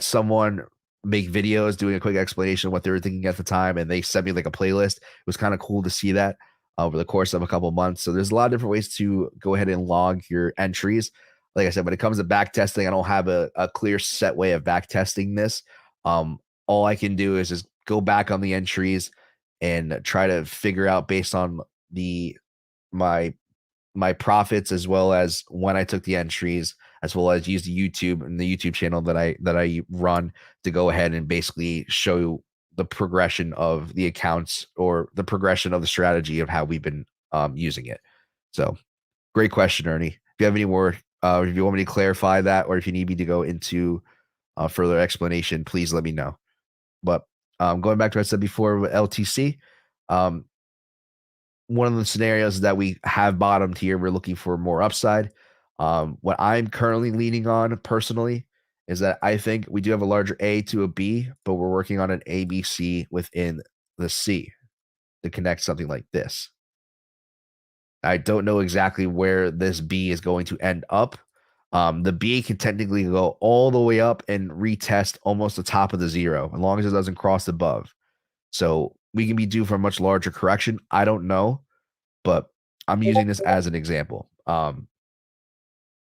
someone make videos doing a quick explanation of what they were thinking at the time, and they sent me like a playlist. It was kind of cool to see that over the course of a couple of months. So there's a lot of different ways to go ahead and log your entries. Like I said, when it comes to back testing, I don't have a clear set way of back testing this. All I can do is just go back on the entries and try to figure out based on my profits, as well as when I took the entries, as well as use the YouTube channel that I run to go ahead and basically show the progression of the accounts or the progression of the strategy of how we've been using it. So great question, Ernie. If you have any more, if you want me to clarify that, or if you need me to go into further explanation, please let me know. But going back to what I said before with LTC, one of the scenarios that we have bottomed here, we're looking for more upside. What I'm currently leaning on personally is that I think we do have a larger A to a B, but we're working on an ABC within the C to connect something like this. I don't know exactly where this B is going to end up. The B can technically go all the way up and retest almost the top of the zero, as long as it doesn't cross above. So we can be due for a much larger correction. I don't know, but I'm using this as an example.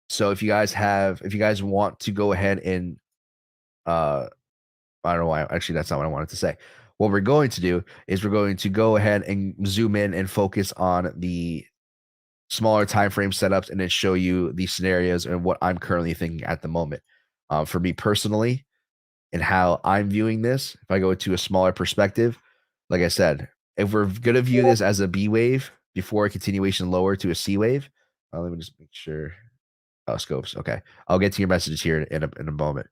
So if you guys want to go ahead and I don't know why. Actually, that's not what I wanted to say. What we're going to do is we're going to go ahead and zoom in and focus on the smaller time frame setups and then show you the scenarios and what I'm currently thinking at the moment. For me personally, and how I'm viewing this, if I go to a smaller perspective, like I said, if we're going to view this as a B wave before a continuation lower to a C wave, let me just make sure. Oh, scopes. Okay. I'll get to your messages here in a moment.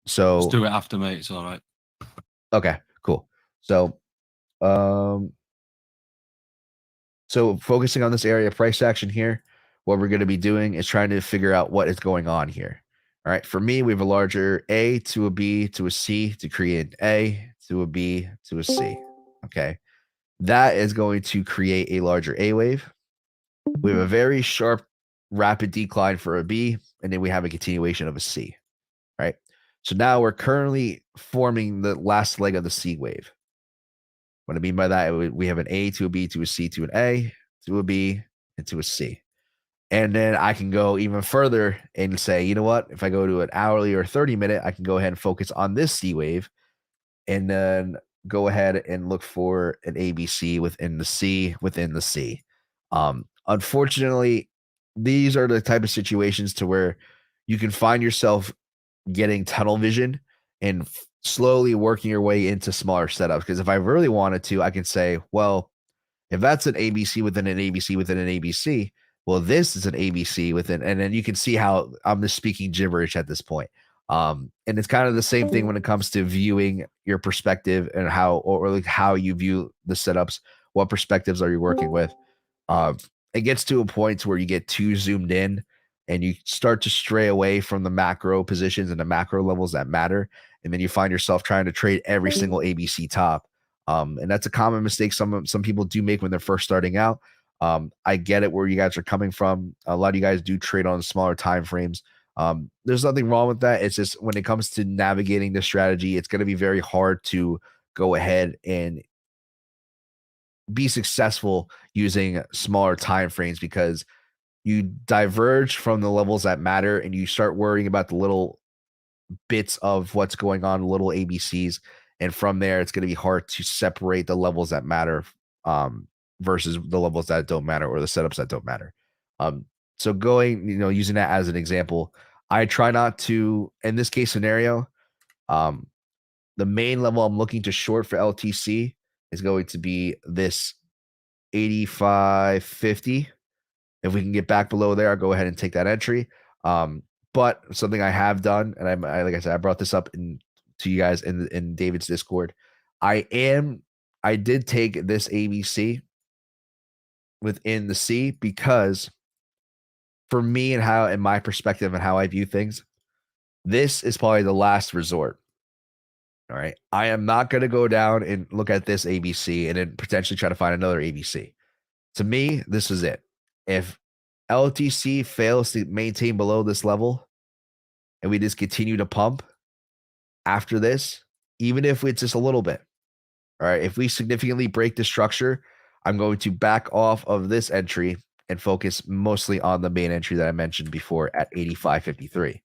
So Just do it after, mate. It's all right. okay, cool. So focusing on this area price action here, what we're going to be doing is trying to figure out what is going on here. All right. For me, we have a larger A to a B to a C to create an A to a B to a C. Okay. That is going to create a larger A wave. We have a very sharp, rapid decline for a B, and then we have a continuation of a C. Right. So now we're currently forming the last leg of the C wave. What I mean by that, we have an A to a B to a C to an A to a B and to a C. And then I can go even further and say, you know what? If I go to an hourly or 30-minute, I can go ahead and focus on this C wave and then go ahead and look for an ABC within the C within the C. Unfortunately, these are the type of situations to where you can find yourself getting tunnel vision and slowly working your way into smaller setups. Because if I really wanted to, I can say, well, if that's an ABC within an ABC within an ABC, well, this is an ABC within, and then you can see how I'm just speaking gibberish at this point. And it's kind of the same thing when it comes to viewing your perspective and how, or like how you view the setups. What perspectives are you working with? It gets to a point where you get too zoomed in and you start to stray away from the macro positions and the macro levels that matter. And then you find yourself trying to trade every single ABC top. And that's a common mistake some people do make when they're first starting out. I get it where you guys are coming from. A lot of you guys do trade on smaller time frames. There's nothing wrong with that. It's just when it comes to navigating the strategy, it's going to be very hard to go ahead and be successful using smaller time frames because you diverge from the levels that matter and you start worrying about the little bits of what's going on, little ABCs. And from there, it's going to be hard to separate the levels that matter versus the levels that don't matter or the setups that don't matter. So going, using that as an example, I try not to, in this case scenario, the main level I'm looking to short for LTC is going to be this 85.50. If we can get back below there, I'll go ahead and take that entry. But something I have done, and I like I said, I brought this up to you guys in David's Discord. I did take this ABC within the C because for me and how, in my perspective and how I view things, this is probably the last resort. All right. I am not going to go down and look at this ABC and then potentially try to find another ABC. To me, this is it. If LTC fails to maintain below this level and we just continue to pump after this, even if it's just a little bit, all right, if we significantly break the structure, I'm going to back off of this entry and focus mostly on the main entry that I mentioned before at 85.53,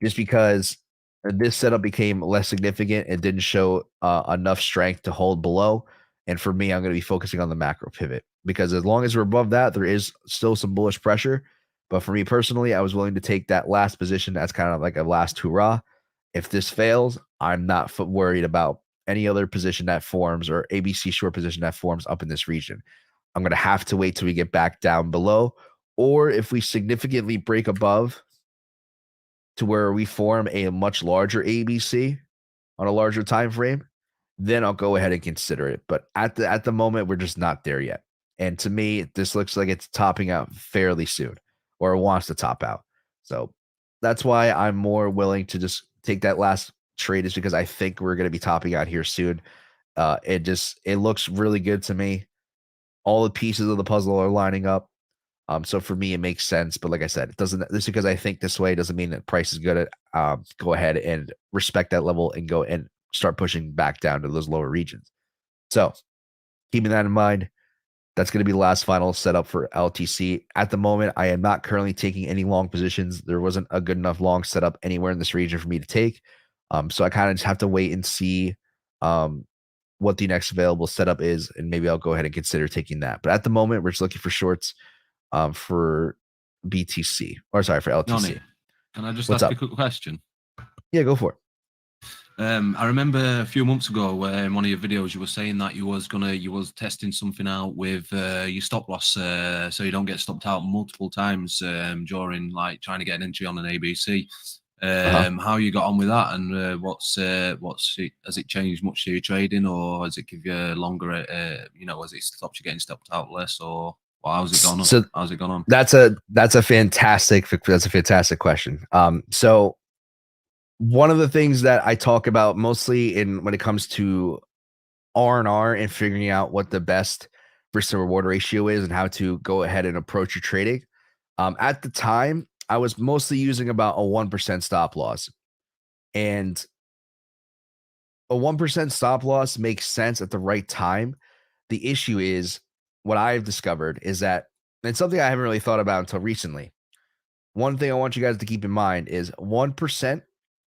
just because this setup became less significant. It didn't show enough strength to hold below. And for me, I'm going to be focusing on the macro pivot because as long as we're above that, there is still some bullish pressure. But for me personally, I was willing to take that last position as kind of like a last hurrah. If this fails, I'm not worried about any other position that forms or ABC short position that forms up in this region. I'm going to have to wait till we get back down below. Or if we significantly break above to where we form a much larger ABC on a larger time frame, then I'll go ahead and consider it. But at the moment, we're just not there yet. And to me, this looks like it's topping out fairly soon, or it wants to top out. So that's why I'm more willing to just take that last trade, is because I think we're going to be topping out here soon. It looks really good to me. All the pieces of the puzzle are lining up. So for me, it makes sense. But like I said, it doesn't. Just because I think this way doesn't mean that price is going to go ahead and respect that level and go and start pushing back down to those lower regions. So keeping that in mind, That's going to be the last final setup for LTC. At the moment, I am not currently taking any long positions. There wasn't a good enough long setup anywhere in this region for me to take. So I kind of just have to wait and see what the next available setup is, and maybe I'll go ahead and consider taking that. But at the moment, we're just looking for shorts for BTC, or sorry, for LTC. Nonny, can I just What's ask up? a quick question? Yeah, go for it. I remember a few months ago where in one of your videos you were saying that you was testing something out with your stop loss, so you don't get stopped out multiple times during like trying to get an entry on an ABC. How you got on with that, and has it changed much to your trading, or has it give you longer? Has it stopped you getting stopped out less, or how's it gone on? So how's it gone on? That's a fantastic question. So one of the things that I talk about mostly when it comes to R&R and figuring out what the best risk to reward ratio is and how to go ahead and approach your trading. At the time, I was mostly using about a 1% stop loss, and a 1% stop loss makes sense at the right time. The issue is what I've discovered is that, and it's something I haven't really thought about until recently. One thing I want you guys to keep in mind is 1%.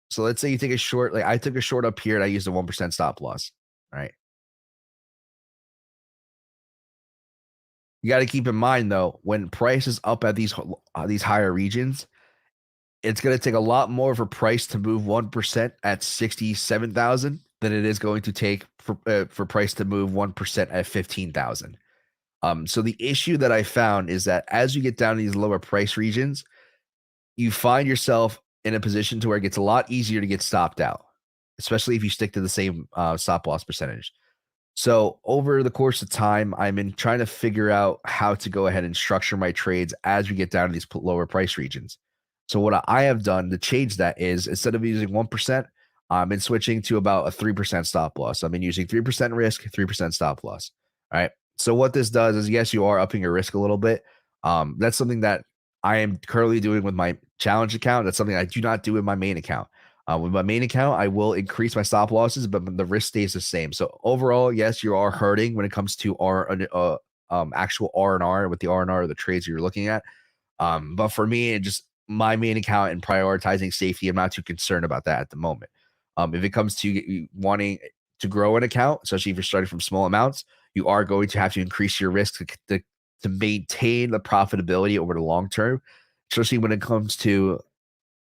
So let's say you take a short, like I took a short up here and I used a 1% stop loss, right? You got to keep in mind though, when price is up at these higher regions, it's going to take a lot more for price to move 1% at 67,000 than it is going to take for price to move 1% at 15,000. So the issue that I found is that as you get down to these lower price regions, you find yourself in a position to where it gets a lot easier to get stopped out, especially if you stick to the same stop loss percentage. So over the course of time, I'm trying to figure out how to go ahead and structure my trades as we get down to these lower price regions. So what I have done to change that is, instead of using 1%, I've been switching to about a 3% stop loss. I've been using 3% risk, 3% stop loss. All right. So what this does is, yes, you are upping your risk a little bit. That's something that I am currently doing with my challenge account. That's something I do not do with my main account. With my main account, I will increase my stop losses, but the risk stays the same. So overall, yes, you are hurting when it comes to actual R&R with the R&R or the trades you're looking at. But for me, my main account and prioritizing safety, I'm not too concerned about that at the moment. If it comes to wanting to grow an account, especially if you're starting from small amounts, you are going to have to increase your risk to maintain the profitability over the long term, especially when it comes to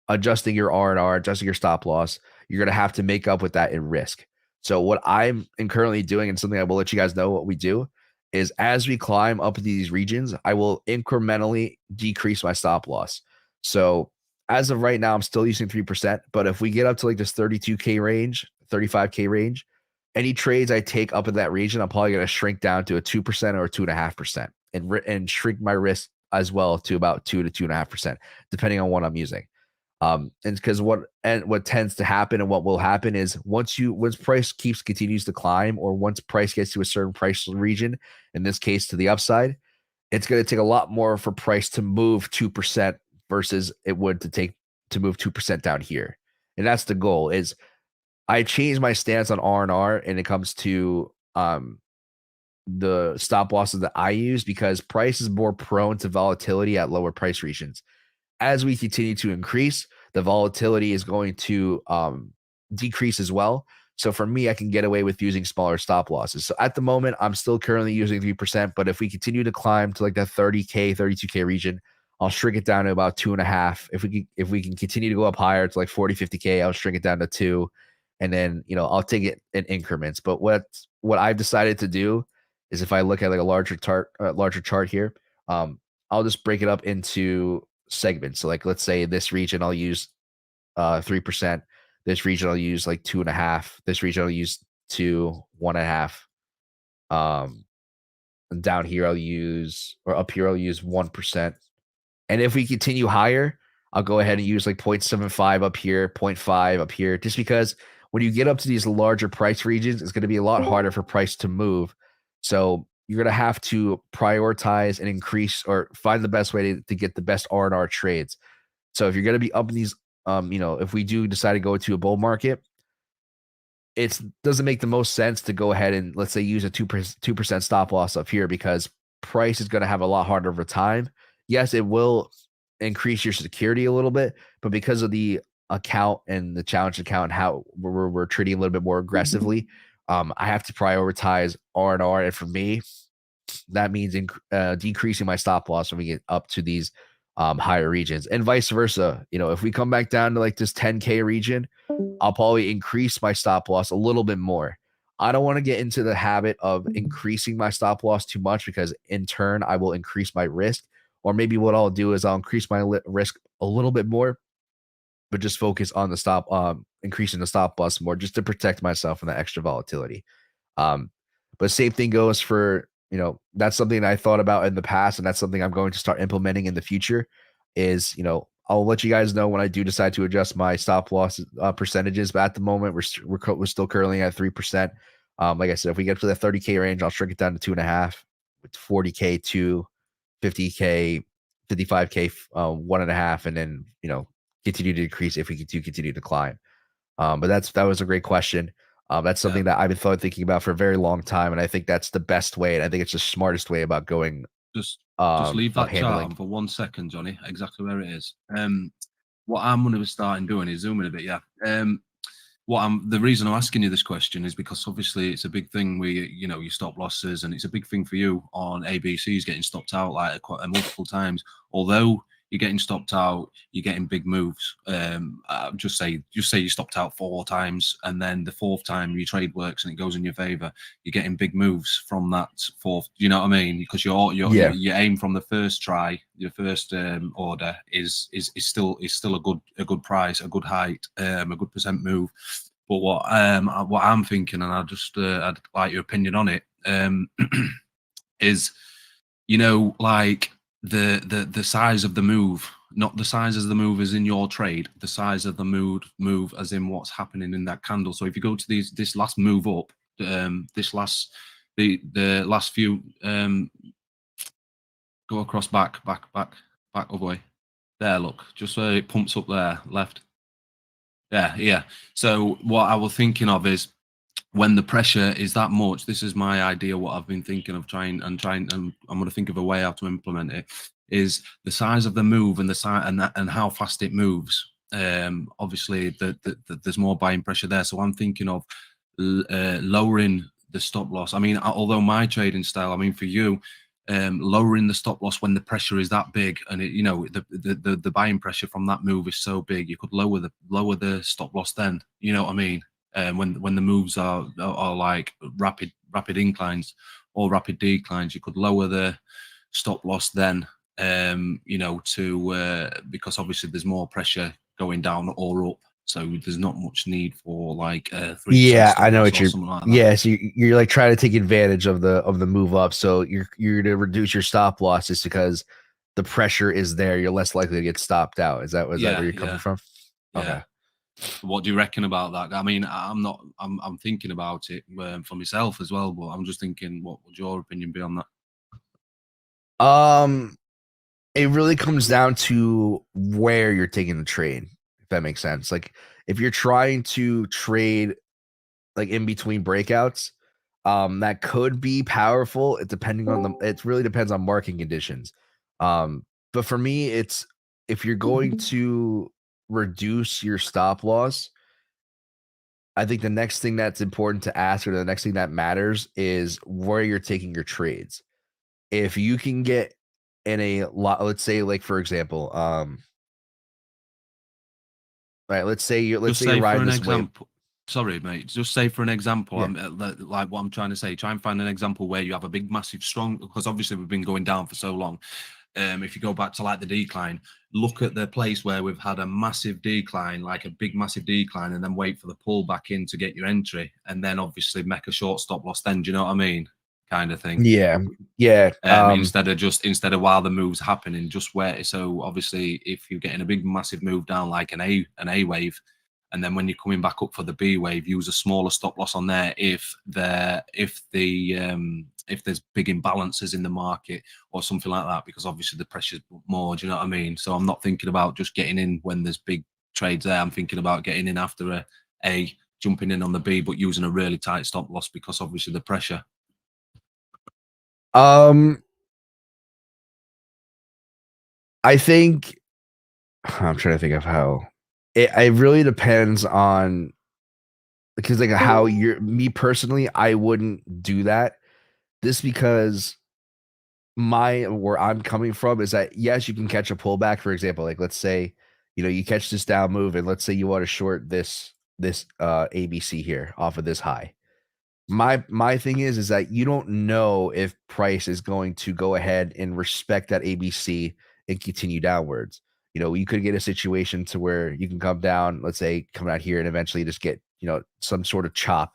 adjusting your R&R, adjusting your stop loss. You're going to have to make up with that in risk. So what I'm currently doing, and something I will let you guys know what we do, is as we climb up these regions, I will incrementally decrease my stop loss. So as of right now, I'm still using 3%, but if we get up to like this 32K range, 35K range, any trades I take up in that region, I'm probably going to shrink down to a 2% or 2.5%, and shrink my risk as well to about 2 to 2.5%, depending on what I'm using. And because what tends to happen and what will happen is, once price continues to climb, or once price gets to a certain price region, in this case to the upside, it's going to take a lot more for price to move 2% versus it would to move 2% down here. And that's the goal. Is I changed my stance on R&R and it comes to the stop losses that I use, because price is more prone to volatility at lower price regions. As we continue to increase, the volatility is going to decrease as well. So for me, I can get away with using smaller stop losses. So at the moment, I'm still currently using 3%, but if we continue to climb to like the 30K, 32K region, I'll shrink it down to about 2.5. If we can continue to go up higher to like 40, 50K, I'll shrink it down to 2. And then, I'll take it in increments. But what I've decided to do is, if I look at like a larger chart here, I'll just break it up into segments. So like, let's say this region I'll use 3%. This region I'll use like 2.5. This region I'll use 2, 1.5. And down here up here I'll use 1%. And if we continue higher, I'll go ahead and use like 0.75 up here, 0.5 up here, just because when you get up to these larger price regions, it's going to be a lot harder for price to move. So you're going to have to prioritize and increase, or find the best way to get the best R&R trades. So if you're going to be up in these, if we do decide to go to a bull market, it doesn't make the most sense to go ahead and, let's say, use a 2% stop loss up here, because price is going to have a lot harder over time. Yes, it will increase your security a little bit, but because of the account and the challenge account and how we're treating a little bit more aggressively, I have to prioritize R&R. And for me, that means decreasing my stop loss when we get up to these higher regions, and vice versa. You know, if we come back down to like this 10K region, I'll probably increase my stop loss a little bit more. I don't want to get into the habit of increasing my stop loss too much, because in turn I will increase my risk. Or maybe what I'll do is I'll increase my risk a little bit more, but just focus on the increasing the stop loss more, just to protect myself from that extra volatility. But same thing goes for, you know, that's something I thought about in the past, and that's something I'm going to start implementing in the future. Is, you know, I'll let you guys know when I do decide to adjust my stop loss percentages. But at the moment, we're still currently at 3%. Like I said, if we get to the 30K range, I'll shrink it down to 2.5, with 40K to 50K, 55K, 1.5, and then, you know, continue to decrease if we continue to climb. But that was a great question. That's something that I've been thinking about for a very long time, and I think that's the best way, and I think it's the smartest way about going. Just leave that chart on for 1 second, Johnny. Exactly where it is. What I'm going to be starting doing is zooming a bit. Yeah. The reason I'm asking you this question is because obviously it's a big thing where you know, you stop losses, and it's a big thing for you on ABCs getting stopped out like multiple times. Although you're getting stopped out, you're getting big moves. Just say you stopped out 4 times, and then the 4th time your trade works and it goes in your favor. You're getting big moves from that 4th. You know what I mean? Because you aim from the first try, your first order is still a good price, a good height, a good percent move. But what I'm thinking, and I'd like your opinion on it, is, you know, like the size of the move, not the size of the move as in your trade, the size of the move as in what's happening in that candle. So if you go to this last move up, the last few, go across back other way. There, look, just so it pumps up there, left. Yeah. So what I was thinking of is, when the pressure is that much, this is my idea, what I've been thinking of trying, and I'm going to think of a way how to implement it, is the size of the move and the size and how fast it moves. Obviously, there's more buying pressure there. So I'm thinking of lowering the stop loss. I mean, although my trading style, I mean, for you, lowering the stop loss when the pressure is that big, and it, you know, the buying pressure from that move is so big, you could lower the stop loss then. You know what I mean? When the moves are like rapid inclines or rapid declines, you could lower the stop loss then, you know, to because obviously there's more pressure going down or up, so there's not much need for like 3%. Yeah, I know what you're. Like yeah, so you're like trying to take advantage of the move up, so you're to reduce your stop losses because the pressure is there. You're less likely to get stopped out. Is that where you're coming from? Yeah. Okay. What do you reckon about that? I mean, I'm thinking about it for myself as well, but I'm just thinking, what would your opinion be on that? It really comes down to where you're taking the trade, if that makes sense. Like, if you're trying to trade like in between breakouts, that could be powerful. It really depends on market conditions. But for me, it's, if you're going to reduce your stop loss, I think the next thing that's important to ask, or the next thing that matters, is where you're taking your trades. If you can get in a lot, let's say, like, for example, right, let's say you're riding this wave. Sorry, mate. Just say for an example, Yeah. like what I'm trying to say, try and find an example where you have a big, massive, strong, because obviously we've been going down for so long. If you go back to like the decline, look at the place where we've had a massive decline, like a big, massive decline, and then wait for the pull back in to get your entry, and then obviously make a short stop loss then. Do you know what I mean? Kind of thing. Yeah. Instead of while the move's happening, just wait. So obviously, if you're getting a big, massive move down like an A wave, and then when you're coming back up for the B wave, use a smaller stop loss on there if there's big imbalances in the market or something like that, because obviously the pressure's more. Do you know what I mean? So I'm not thinking about just getting in when there's big trades there. I'm thinking about getting in after a jumping in on the B, but using a really tight stop loss because obviously the pressure. I think I'm trying to think of how it really depends on because like how you're me personally, I wouldn't do that. This because where I'm coming from is that yes, you can catch a pullback. For example, like let's say, you catch this down move, and let's say you want to short this ABC here off of this high. My thing is that you don't know if price is going to go ahead and respect that ABC and continue downwards. You could get a situation to where you can come down, let's say, come out here and eventually just get, some sort of chop.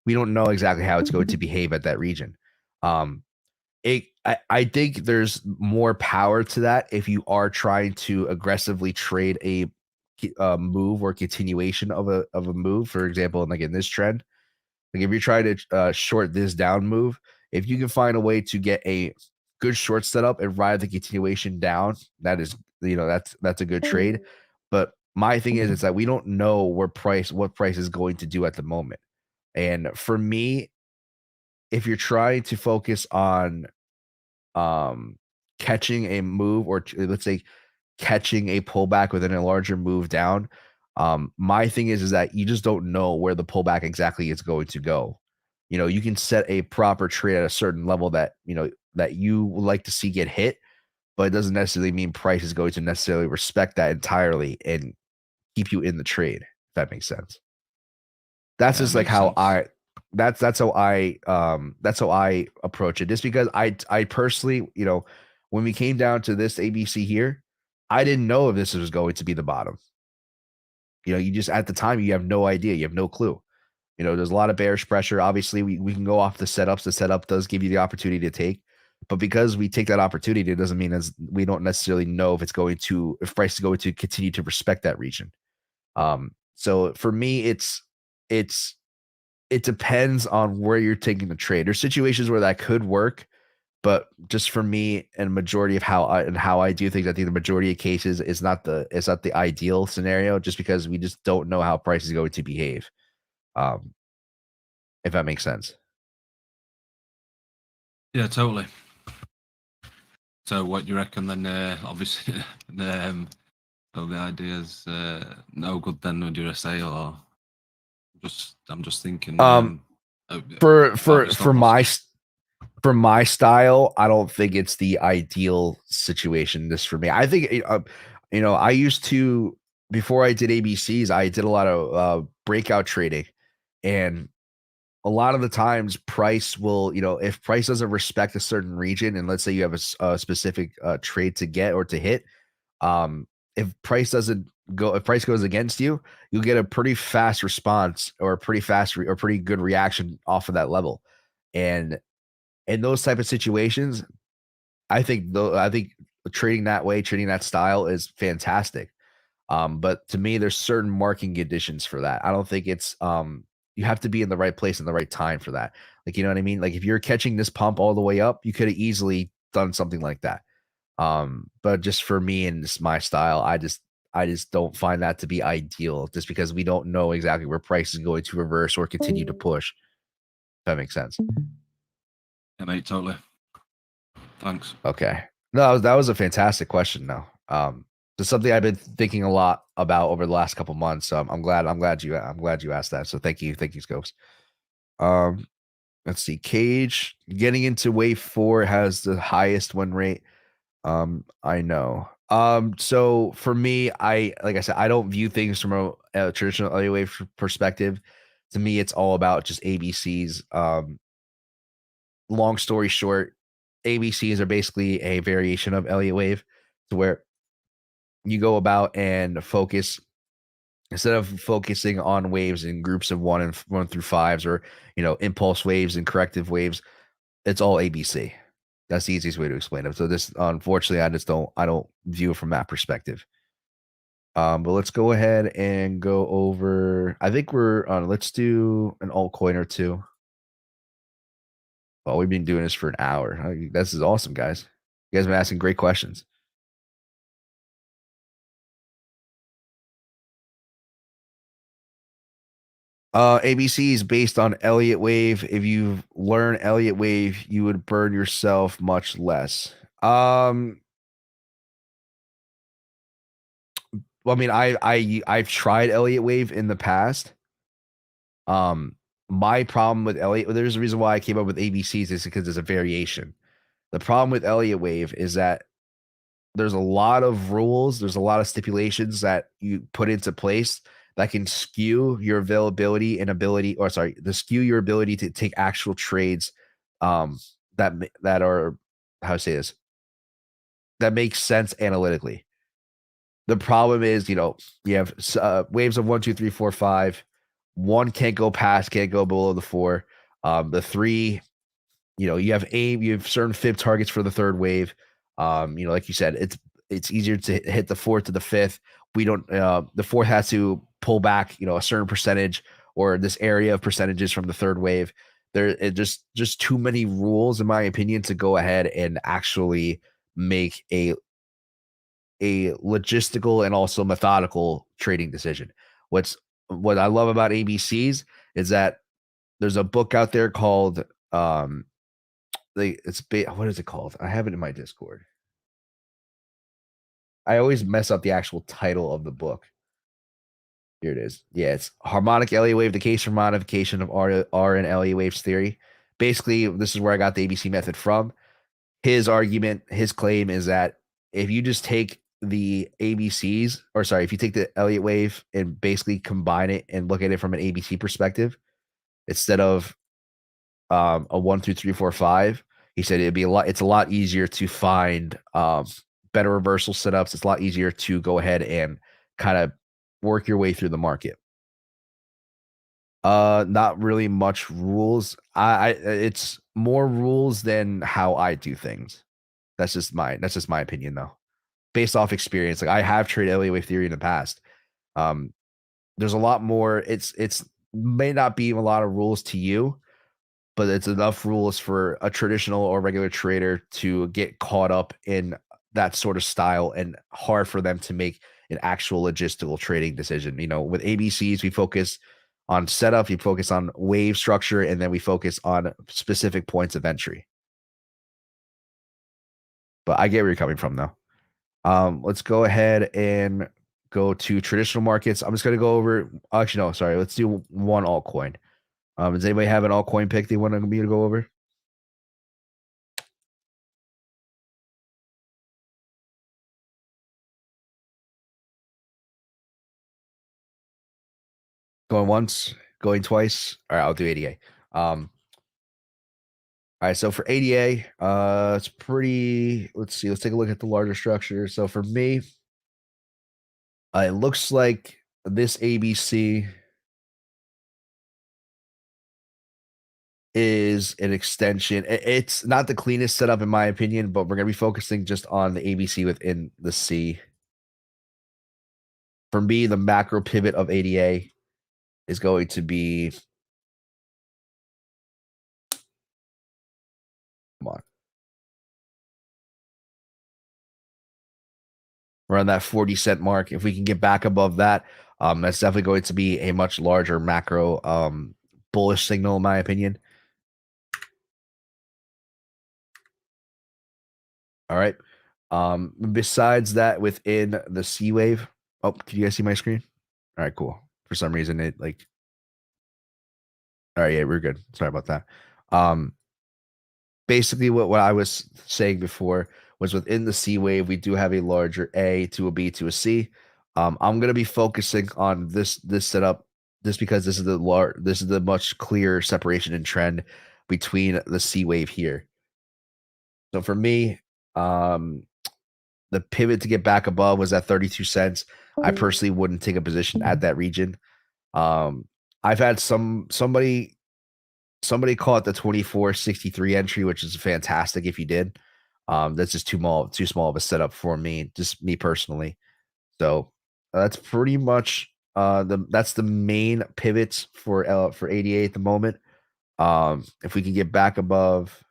We don't know exactly how it's going to behave at that region. I think there's more power to that if you are trying to aggressively trade a move or continuation of a move. For example, like in this trend, like if you're trying to short this down move, if you can find a way to get a good short setup and ride the continuation down, that is, that's a good trade. But my thing is that we don't know what price is going to do at the moment. And for me, if you're trying to focus on catching a move or let's say catching a pullback within a larger move down, my thing is that you just don't know where the pullback exactly is going to go. You can set a proper trade at a certain level that that you would like to see get hit, but it doesn't necessarily mean price is going to necessarily respect that entirely and keep you in the trade, if that makes sense. That's Yeah, just like makes how sense. that's how I approach it. Just because I personally, when we came down to this ABC here, I didn't know if this was going to be the bottom. You just at the time you have no idea, you have no clue. There's a lot of bearish pressure. Obviously, we can go off the setups. The setup does give you the opportunity to take, but because we take that opportunity, it doesn't mean we don't necessarily know if if price is going to continue to respect that region. So for me, it depends on where you're taking the trade. There's situations where that could work, but just for me and majority of how I do things, I think the majority of cases is not the ideal scenario, just because we just don't know how price is going to behave. Um, if that makes sense. Yeah, totally. So what do you reckon then? Obviously, so the idea's no good then, would you say, or I'm just thinking. For about your stop losses. for my style, I don't think it's the ideal situation. This for me, I think I used to, before I did ABCs, I did a lot of breakout trading, and a lot of the times price will, if price doesn't respect a certain region, and let's say you have a specific trade to get or to hit, if price doesn't if price goes against you, you'll get a pretty fast response or a pretty fast or pretty good reaction off of that level. And in those type of situations, I think trading that way, trading that style is fantastic. But to me, there's certain marking conditions for that. I don't think it's you have to be in the right place in the right time for that. Like, you know what I mean? Like if you're catching this pump all the way up, you could have easily done something like that. But just for me and just my style, I just don't find that to be ideal, just because we don't know exactly where price is going to reverse or continue to push. If that makes sense. Yeah, mate, totally. Thanks. Okay. No, that was a fantastic question though. It's something I've been thinking a lot about over the last couple months. So I'm glad you asked that. So thank you, Scopes. Let's see. Cage getting into wave 4 has the highest win rate. I know. So for me, like I said, I don't view things from a traditional Elliott wave perspective. To me, it's all about just ABCs. Long story short, ABCs are basically a variation of Elliott wave, to where you go about and focus, instead of focusing on waves in groups of 1 through 5s, or impulse waves and corrective waves. It's all ABC. That's the easiest way to explain it. So this, unfortunately, I don't view it from that perspective. But let's go ahead and go over. I think let's do an altcoin or two. Well, we've been doing this for an hour. This is awesome, guys. You guys have been asking great questions. ABC is based on Elliott wave. If you learn Elliott wave, you would burn yourself much less. Well, I mean, I've tried Elliott Wave in the past. My problem with Elliott, there's a reason why I came up with ABCs is because there's a variation. The problem with Elliott Wave is that there's a lot of rules, there's a lot of stipulations that you put into place that can skew your availability and ability, or sorry, the skew your ability to take actual trades that are, how to say this, that makes sense analytically. The problem is, you have waves of 1, 2, 3, 4, 5. One can't go past, can't go below the 4. The 3, you have certain fib targets for the third wave. Like you said, it's easier to hit the 4th to the 5th. We don't. The 4th has to pull back, a certain percentage or this area of percentages from the third wave. There, just too many rules, in my opinion, to go ahead and actually make a logistical and also methodical trading decision. What I love about ABCs is that there's a book out there called what is it called? I have it in my Discord. I always mess up the actual title of the book. Here it is. Yeah, it's Harmonic Elliott Wave, the case for modification of R and Elliott Waves theory. Basically, this is where I got the ABC method from. His argument, his claim is that if you just take the ABCs, or sorry, if you take the Elliott Wave and basically combine it and look at it from an ABC perspective, instead of a 1, 2, 3, 4, 5, he said it's a lot easier to find better reversal setups. It's a lot easier to go ahead and kind of work your way through the market. Not really much rules. It's more rules than how I do things. That's just my opinion though. Based off experience. Like I have traded Elliott Wave theory in the past. There's a lot more. It's may not be a lot of rules to you, but it's enough rules for a traditional or regular trader to get caught up in that sort of style and hard for them to make an actual logistical trading decision. With ABCs, we focus on setup, we focus on wave structure, and then we focus on specific points of entry. But I get where you're coming from, though. Let's go ahead and go to traditional markets. I'm just going to go over. Actually, no, sorry. Let's do one altcoin. Does anybody have an altcoin pick they want me to go over? Going once, going twice. All right, I'll do ADA. All right, so for ADA, it's pretty. Let's see. Let's take a look at the larger structure. So for me, it looks like this ABC is an extension. It's not the cleanest setup in my opinion, but we're going to be focusing just on the ABC within the C. For me, the macro pivot of ADA is going to be, come on, around that 40-cent mark. If we can get back above that, that's definitely going to be a much larger macro bullish signal, in my opinion. All right. Besides that, within the C wave, oh, can you guys see my screen? All right, cool. For some reason, it all right, yeah, we're good. Sorry about that. Basically, what I was saying before was within the C wave, we do have a larger A to a B to a C. I'm going to be focusing on this setup just because this is the much clearer separation and trend between the C wave here. So for me, the pivot to get back above was at 32 cents. I personally wouldn't take a position at that region. I've had somebody call it the 24.63 entry, which is fantastic if you did. That's just too small of a setup for me, just me personally. So that's pretty much that's the main pivots for ADA at the moment. If we can get back above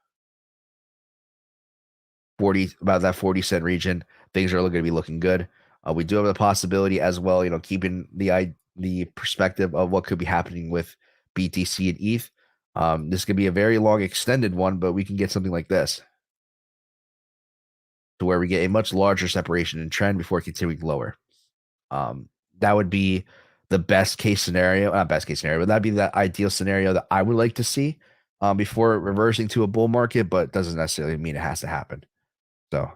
40, about that 40-cent region, things are going to be looking good. We do have the possibility as well, keeping the perspective of what could be happening with BTC and ETH. This could be a very long extended one, but we can get something like this to where we get a much larger separation and trend before continuing lower. That would be the best case scenario, not best case scenario, but that'd be the ideal scenario that I would like to see before reversing to a bull market, but doesn't necessarily mean it has to happen. So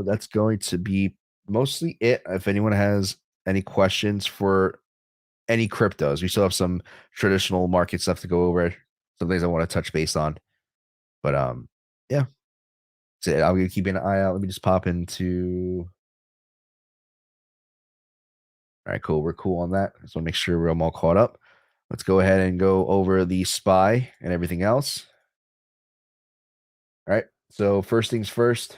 that's going to be mostly it. If anyone has any questions for any cryptos, we still have some traditional market stuff to go over, some things I want to touch base on. But yeah. So I'll be keeping an eye out. Let me just pop into. All right, cool. We're cool on that. Just want to make sure we're all caught up. Let's go ahead and go over the SPY and everything else. All right. So first things first.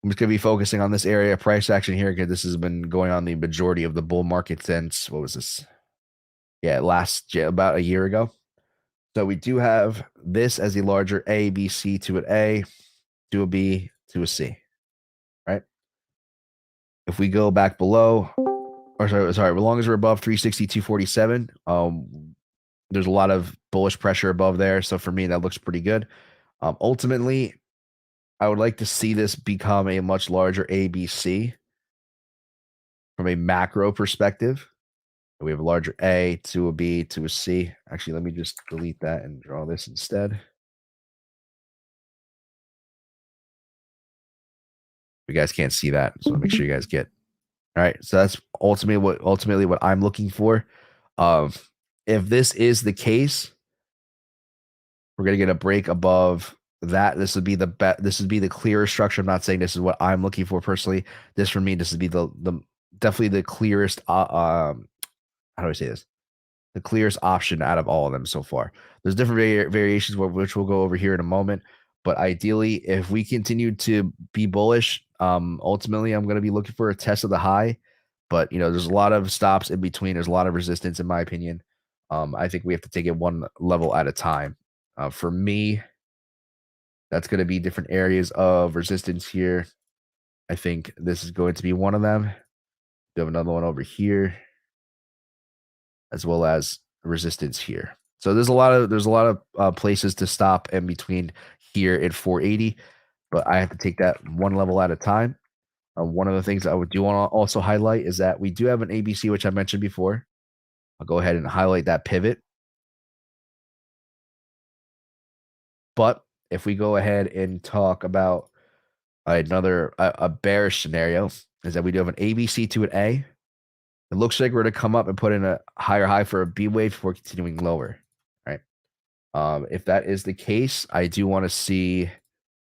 I'm just going to be focusing on this area of price action here because this has been going on the majority of the bull market since, what was this? Yeah, about a year ago. So we do have this as a larger A, B, C to an A, to a B, to a C, right? If we go back below, or sorry, as long as we're above 360, 247, there's a lot of bullish pressure above there. So for me, that looks pretty good. Ultimately, I would like to see this become a much larger ABC from a macro perspective. We have a larger A to a B to a C. Actually, let me just delete that and draw this instead. You guys can't see that, so make sure you guys get. All right, so that's ultimately what I'm looking for. If this is the case, we're gonna get a break above that. This would be this would be the clearer structure. I'm not saying this is what I'm looking for personally. This for me, this would be the definitely the clearest. How do I say this? The clearest option out of all of them so far. There's different variations which we'll go over here in a moment. But ideally, if we continue to be bullish, ultimately, I'm going to be looking for a test of the high. But, there's a lot of stops in between. There's a lot of resistance, in my opinion. I think we have to take it one level at a time. For me, that's going to be different areas of resistance here. I think this is going to be one of them. We have another one over here, as well as resistance here. So there's a lot of places to stop in between here at 480, but I have to take that one level at a time. One of the things I want to also highlight is that we do have an ABC, which I mentioned before. I'll go ahead and highlight that pivot. But if we go ahead and talk about a bearish scenario, is that we do have an ABC to an A. It looks like we're going to come up and put in a higher high for a B wave before continuing lower, right? If that is the case, I do want to see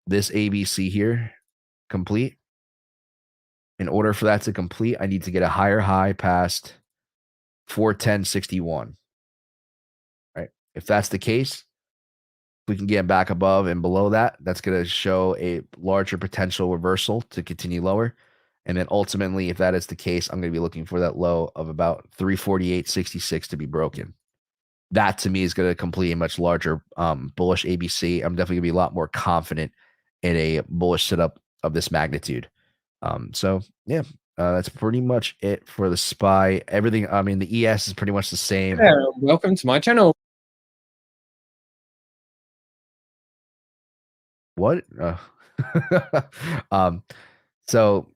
this ABC here complete. In order for that to complete, I need to get a higher high past 410.61, right? If that's the case, we can get back above and below that. That's going to show a larger potential reversal to continue lower. And then ultimately, if that is the case, I'm going to be looking for that low of about 348.66 to be broken. That to me is going to complete a much larger bullish ABC. I'm definitely going to be a lot more confident in a bullish setup of this magnitude. So yeah, that's pretty much it for the SPY. Everything, I mean, the ES is pretty much the same. Yeah, welcome to my channel. What? So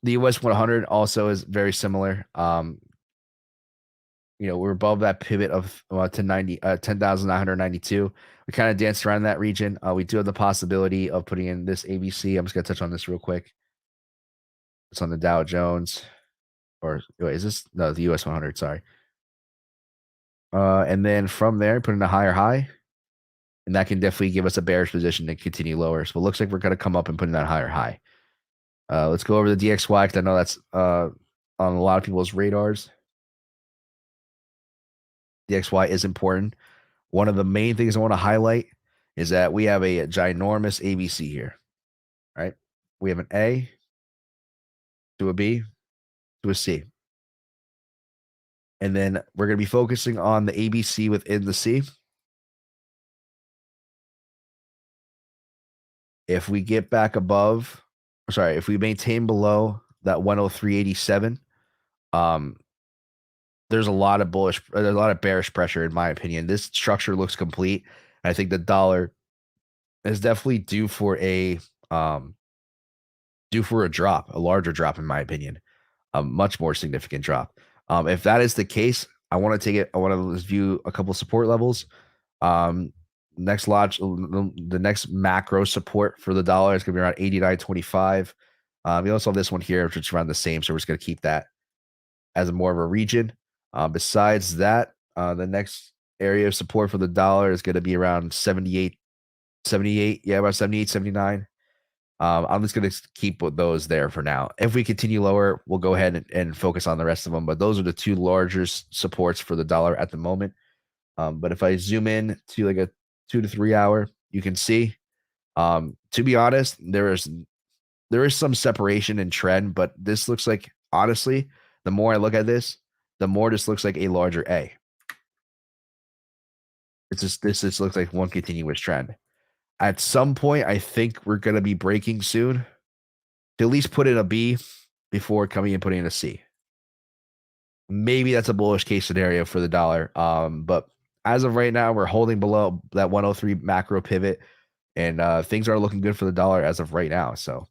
the US 100 also is very similar. We're above that pivot of 10,992. We kind of danced around that region. We do have the possibility of putting in this ABC. I'm just going to touch on this real quick. It's on the Dow Jones. Or wait, is this? No, the US 100, sorry. And then from there, put in a higher high. And that can definitely give us a bearish position to continue lower. So it looks like we're going to come up and put in that higher high. Let's go over the DXY because I know that's on a lot of people's radars. DXY is important. One of the main things I want to highlight is that we have a ginormous ABC here, right? We have an A to a B to a C. And then we're going to be focusing on the ABC within the C. If we get back above, if we maintain below that 103.87, there's a lot of bearish pressure in my opinion. This structure looks complete. I think the dollar is definitely due for a due for a drop, a larger drop, in my opinion, a much more significant drop. If that is the case, I want to take it. I want to view a couple support levels. Next lodge, the next macro support for the dollar is going to be around 89.25. We also have this one here, which is around the same. So we're just going to keep that as more of a region. Besides that, the next area of support for the dollar is going to be around 78. Yeah, about 78, 79. I'm just going to keep with those there for now. If we continue lower, we'll go ahead and focus on the rest of them. But those are the two largest supports for the dollar at the moment. But if I zoom in to like a 2 to 3 hour, you can see, to be honest, there is some separation in trend, but this looks like, honestly, the more I look at this, the more this looks like a larger A. This just looks like one continuous trend. At some point, I think we're going to be breaking soon to at least put in a B before coming and putting in a C. Maybe that's a bullish case scenario for the dollar. But as of right now, we're holding below that 103 macro pivot, and things are looking good for the dollar as of right now. So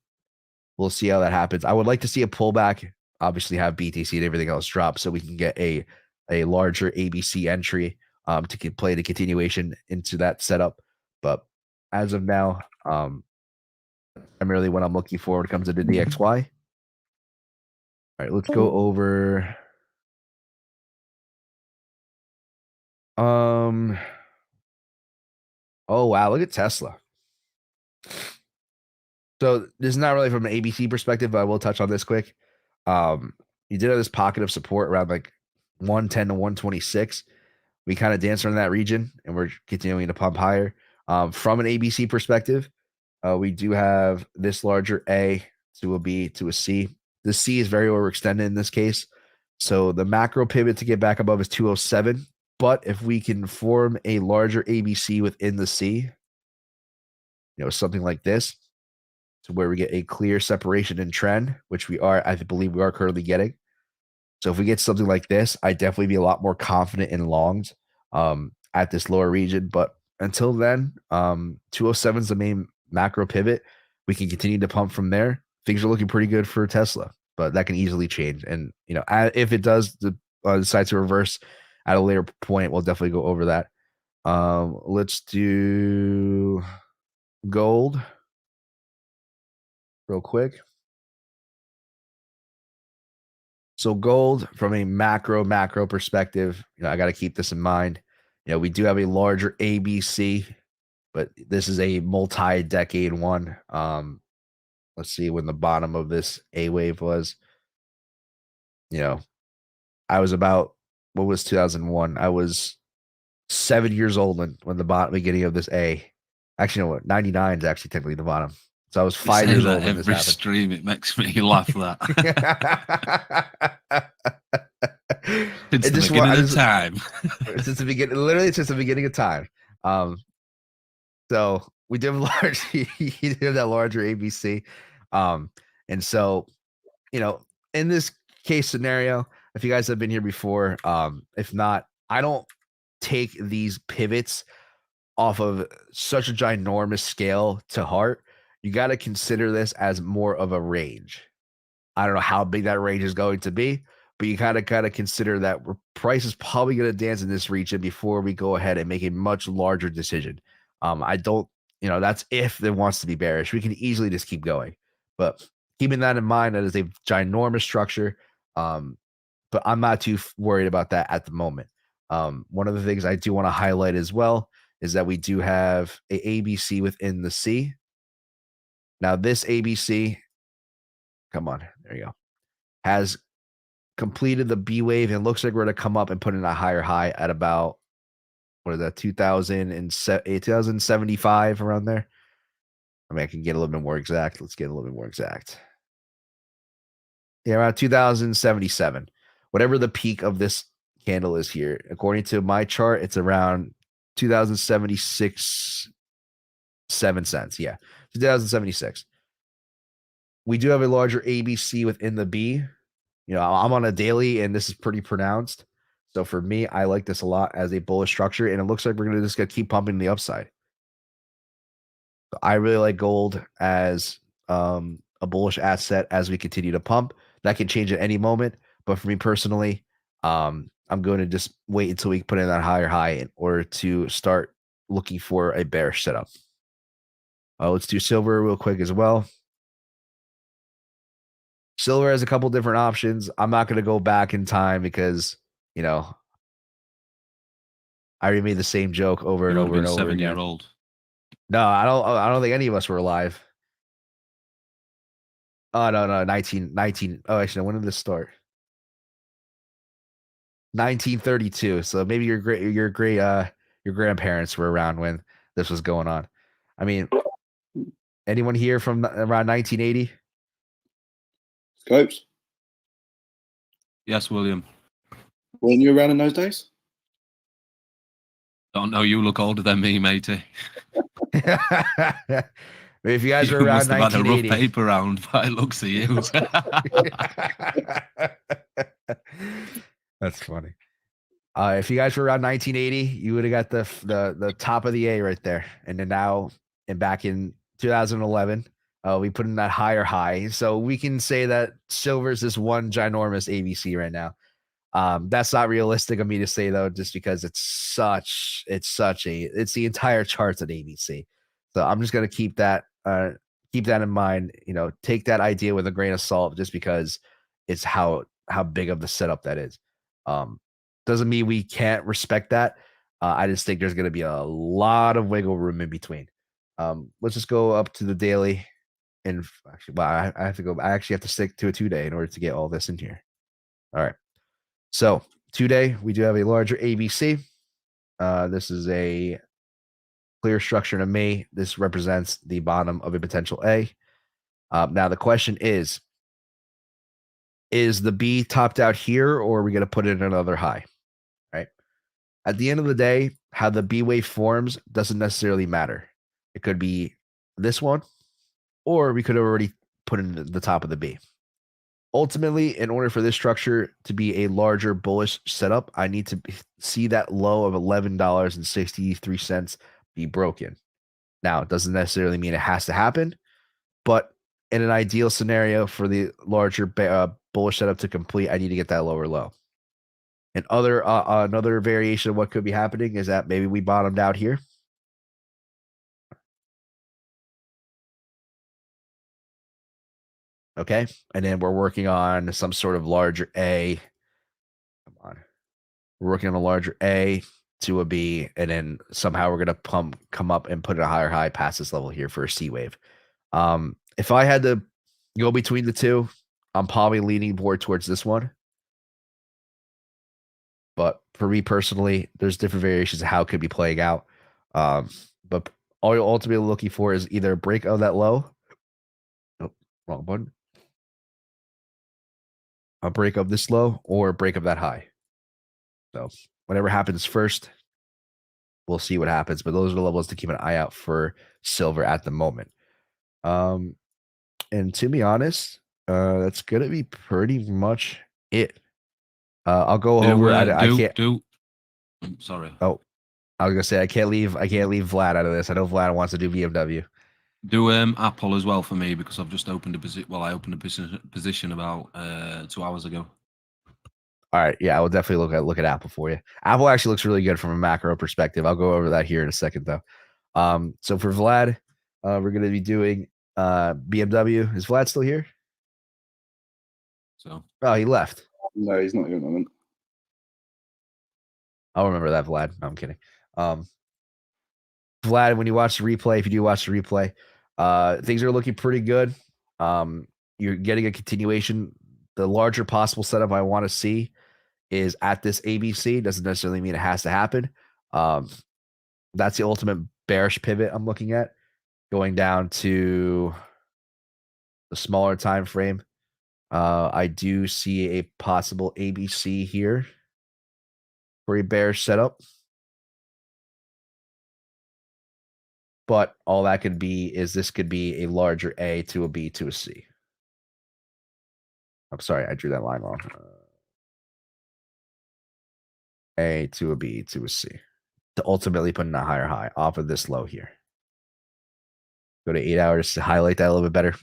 we'll see how that happens. I would like to see a pullback, obviously have BTC and everything else drop so we can get a larger ABC entry to play the continuation into that setup. But as of now, primarily what I'm looking for when it comes to the DXY. All right, let's go over. Oh wow, look at Tesla. So this is not really from an ABC perspective, but I will touch on this quick. You did have this pocket of support around like 110 to 126. We kind of danced around that region, and we're continuing to pump higher. From an ABC perspective, we do have this larger A to a B to a C. The C is very overextended in this case. So the macro pivot to get back above is 207. But if we can form a larger ABC within the C, something like this, to where we get a clear separation in trend, which I believe we are currently getting. So if we get something like this, I'd definitely be a lot more confident in longs at this lower region. But until then, 207 is the main macro pivot. We can continue to pump from there. Things are looking pretty good for Tesla, but that can easily change. And if it does decide to reverse at a later point, we'll definitely go over that. Let's do gold real quick. So gold, from a macro perspective, I got to keep this in mind. We do have a larger ABC, but this is a multi-decade one. Let's see when the bottom of this A wave was. I was about, what was 2001? I was 7 years old when the beginning of this A. Actually, no, 99 is actually technically the bottom. So I was 5 years old when this every happened. stream, it makes me laugh. That it's the beginning of time. It's just the beginning. Literally, it's just the beginning of time. So we did large. You did that larger ABC, and so in this case scenario, if you guys have been here before, if not, I don't take these pivots off of such a ginormous scale to heart. You got to consider this as more of a range. I don't know how big that range is going to be, but you kind of consider that price is probably going to dance in this region before we go ahead and make a much larger decision. I don't, that's if it wants to be bearish. We can easily just keep going, but keeping that in mind, that is a ginormous structure. But I'm not too worried about that at the moment. One of the things I do want to highlight as well is that we do have a ABC within the C. Now this ABC, come on, there you go, has completed the B wave and looks like we're going to come up and put in a higher high at about, what is that, 2075 around there. I mean, I can get a little bit more exact. Let's get a little bit more exact. Yeah, around 2077. Whatever the peak of this candle is here, according to my chart, it's around 2076 7 cents. Yeah, 2076. We do have a larger ABC within the B. I'm on a daily, and this is pretty pronounced. So for me, I like this a lot as a bullish structure, and it looks like we're going to just keep pumping the upside. So I really like gold as a a bullish asset as we continue to pump. That can change at any moment. But for me personally, I'm going to just wait until we put in that higher high in order to start looking for a bearish setup. Let's do silver real quick as well. Silver has a couple different options. I'm not going to go back in time because, you know, I already made the same joke over and You would over have and been over again. 7-year-old. No, I don't think any of us were alive. Oh, no, 19. Oh, actually, when did this start? 1932. So maybe your grandparents were around when this was going on. I mean, anyone here from around 1980? Scopes. Yes, William. Weren't you around in those days? Don't know. You look older than me, matey. If you guys You were around must have had a rough 1980, paper round by the looks of you. that's funny. If you guys were around 1980, you would have got the top of the A right there. And then now, and back in 2011, we put in that higher high. So we can say that silver's this one ginormous ABC right now. That's not realistic of me to say though, just because it's the entire chart's at ABC. So I'm just gonna keep that in mind. You know, take that idea with a grain of salt, just because it's how big of the setup that is. Doesn't mean we can't respect that. I just think there's gonna be a lot of wiggle room in between. Let's just go up to the daily, and actually, well, I have to go. I actually have to stick to a 2-day in order to get all this in here. All right. So 2-day, we do have a larger ABC. This is a clear structure to me. This represents the bottom of a potential A. Now the question is the B topped out here, or are we going to put in another high? Right. At the end of the day, how the B wave forms doesn't necessarily matter. It could be this one, or we could have already put in the top of the B. Ultimately, in order for this structure to be a larger bullish setup, I need to see that low of $11.63 be broken. Now, it doesn't necessarily mean it has to happen, but in an ideal scenario for the larger bullish setup to complete, I need to get that lower low. And another variation of what could be happening is that maybe we bottomed out here. Okay. And then we're working on some sort of larger A. Come on. We're working on a larger A to a B. And then somehow we're going to come up and put a higher high past this level here for a C wave. If I had to go between the two, I'm probably leaning more towards this one. But for me personally, there's different variations of how it could be playing out. But all you're ultimately looking for is either a break of that low. Oh, wrong button. A break of this low or a break of that high. So whatever happens first, we'll see what happens. But those are the levels to keep an eye out for silver at the moment. And to be honest, that's gonna be pretty much it. I'll go over. I can't. I'm sorry. Oh, I was gonna say I can't leave Vlad out of this. I know Vlad wants to do BMW. Do Apple as well for me, because I've just opened a position. Well, I opened a position about 2 hours ago. All right, yeah, I will definitely look at Apple for you. Apple actually looks really good from a macro perspective. I'll go over that here in a second, though. So for Vlad, we're going to be doing BMW. Is Vlad still here? So He left. No, he's not here at the moment. I'll remember that, Vlad. No, I'm kidding. Vlad, when you watch the replay, if you do watch the replay, things are looking pretty good. You're getting a continuation. The larger possible setup I want to see is at this ABC. Doesn't necessarily mean it has to happen. That's the ultimate bearish pivot I'm looking at, going down to the smaller time frame. I do see a possible ABC here for a bearish setup. But all that could be is this could be a larger A to a B to a C. I'm sorry, I drew that line wrong. A to a B to a C. To ultimately put in a higher high off of this low here. Go to 8 hours to highlight that a little bit better.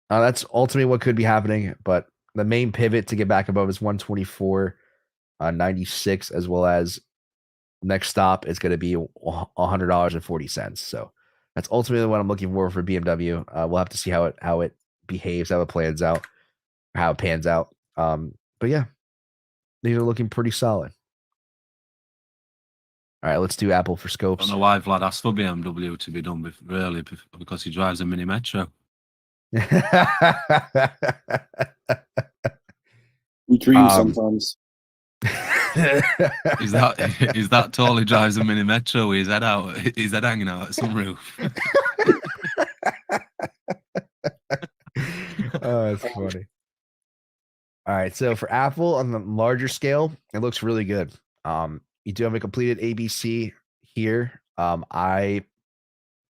That's ultimately what could be happening, but the main pivot to get back above is 124.96, as well as next stop is going to be $100.40. So that's ultimately what I'm looking for BMW. We'll have to see how it behaves, how it plans out, how it pans out. But yeah, these are looking pretty solid. All right, let's do Apple for I scopes. don't know why Vlad asked for BMW to be done early because he drives a Mini Metro. We dream Um, sometimes. Is that tall? He drives a Mini Metro. His head out. His head hanging out at some roof. Oh, that's funny. All right, so for Apple on the larger scale, it looks really good. You do have a completed ABC here. I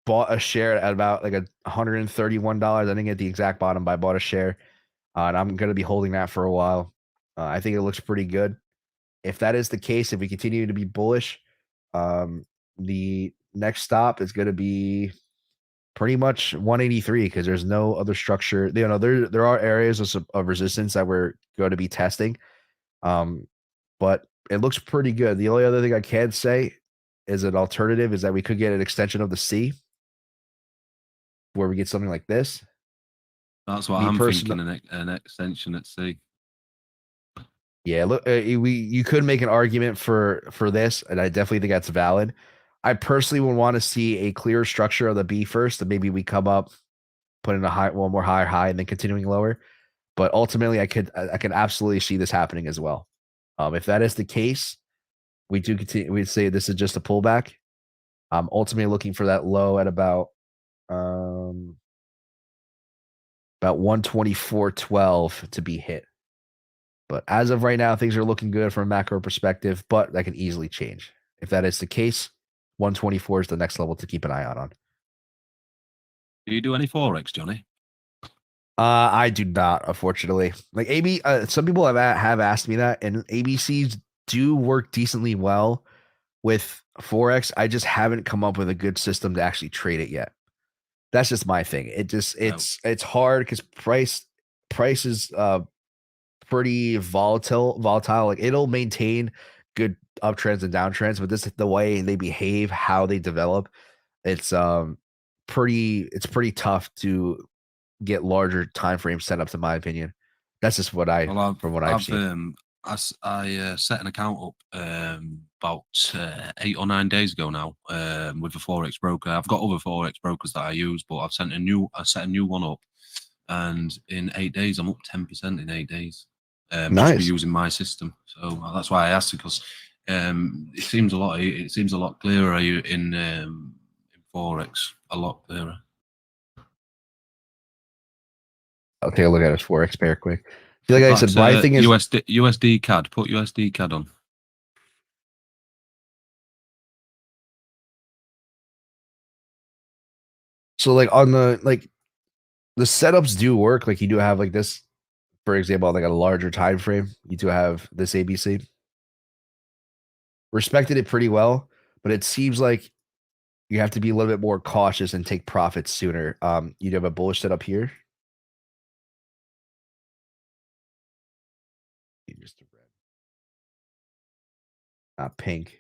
bought a share at about like $131. I didn't get the exact bottom, but I bought a share, and I'm going to be holding that for a while. I think it looks pretty good. If that is the case, if we continue to be bullish, the next stop is going to be pretty much 183 because there's no other structure. You know, there are areas of resistance that we're going to be testing, but it looks pretty good. The only other thing I can say is an alternative is that we could get an extension of the C, where we get something like this. That's what Me I'm personally- thinking. An extension at C. Yeah, look, you could make an argument for this, and I definitely think that's valid. I personally would want to see a clearer structure of the B first, and maybe we come up, put in one more higher high, and then continuing lower. But ultimately, I can absolutely see this happening as well. If that is the case, we do continue. We'd say this is just a pullback. I'm ultimately looking for that low at about 124.12 to be hit. But as of right now, things are looking good from a macro perspective, but that can easily change. If that is the case, 124 is the next level to keep an eye out on. Do you do any Forex, Johnny? I do not, unfortunately. Like some people have asked me that, and ABCs do work decently well with Forex. I just haven't come up with a good system to actually trade it yet. That's just my thing. It's hard because price is pretty volatile. Like it'll maintain good uptrends and downtrends, but this is the way they behave, how they develop. It's pretty tough to get larger time frame setups, in my opinion. That's just what I've seen. I set an account up about 8 or 9 days ago now with a Forex broker. I've got other Forex brokers that I use, but I set a new one up, and in 8 days I'm up 10% in 8 days. Nice. Just for using my system. So that's why I asked, because it seems a lot clearer in Forex, a lot clearer. I'll take a look at his Forex pair quick. I feel like I said, my thing is USD CAD. Put USD CAD on. so like on the the setups do work. Like you do have like this, for example, on like a larger time frame. You do have this ABC. Respected it pretty well, but it seems like you have to be a little bit more cautious and take profits sooner. You do have a bullish setup here. Just a red, not pink.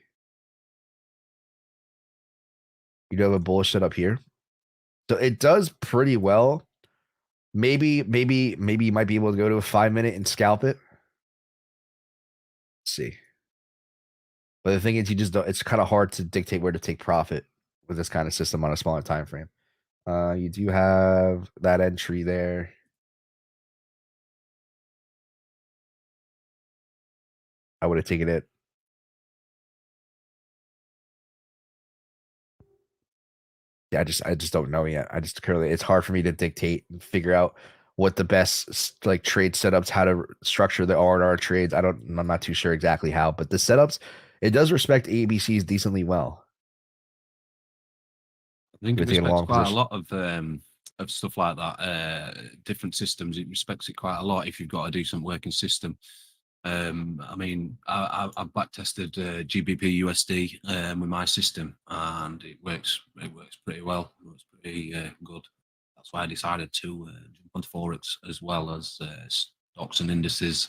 You do have a bullish setup here, so it does pretty well. Maybe you might be able to go to a 5-minute and scalp it. Let's see. But the thing is, you just don't. It's kind of hard to dictate where to take profit with this kind of system on a smaller time frame. You do have that entry there. I would have taken it. Yeah, I just don't know yet. It's hard for me to dictate and figure out what the best like trade setups, how to structure the R&R trades. I'm not too sure exactly how, but the setups, it does respect ABCs decently well. I think it respects quite a lot of stuff like that. Different systems, it respects it quite a lot if you've got a decent working system. I mean, I've back tested GBP USD with my system, and it works pretty well. It works pretty good. that's why I decided to jump onto Forex as well as stocks and indices.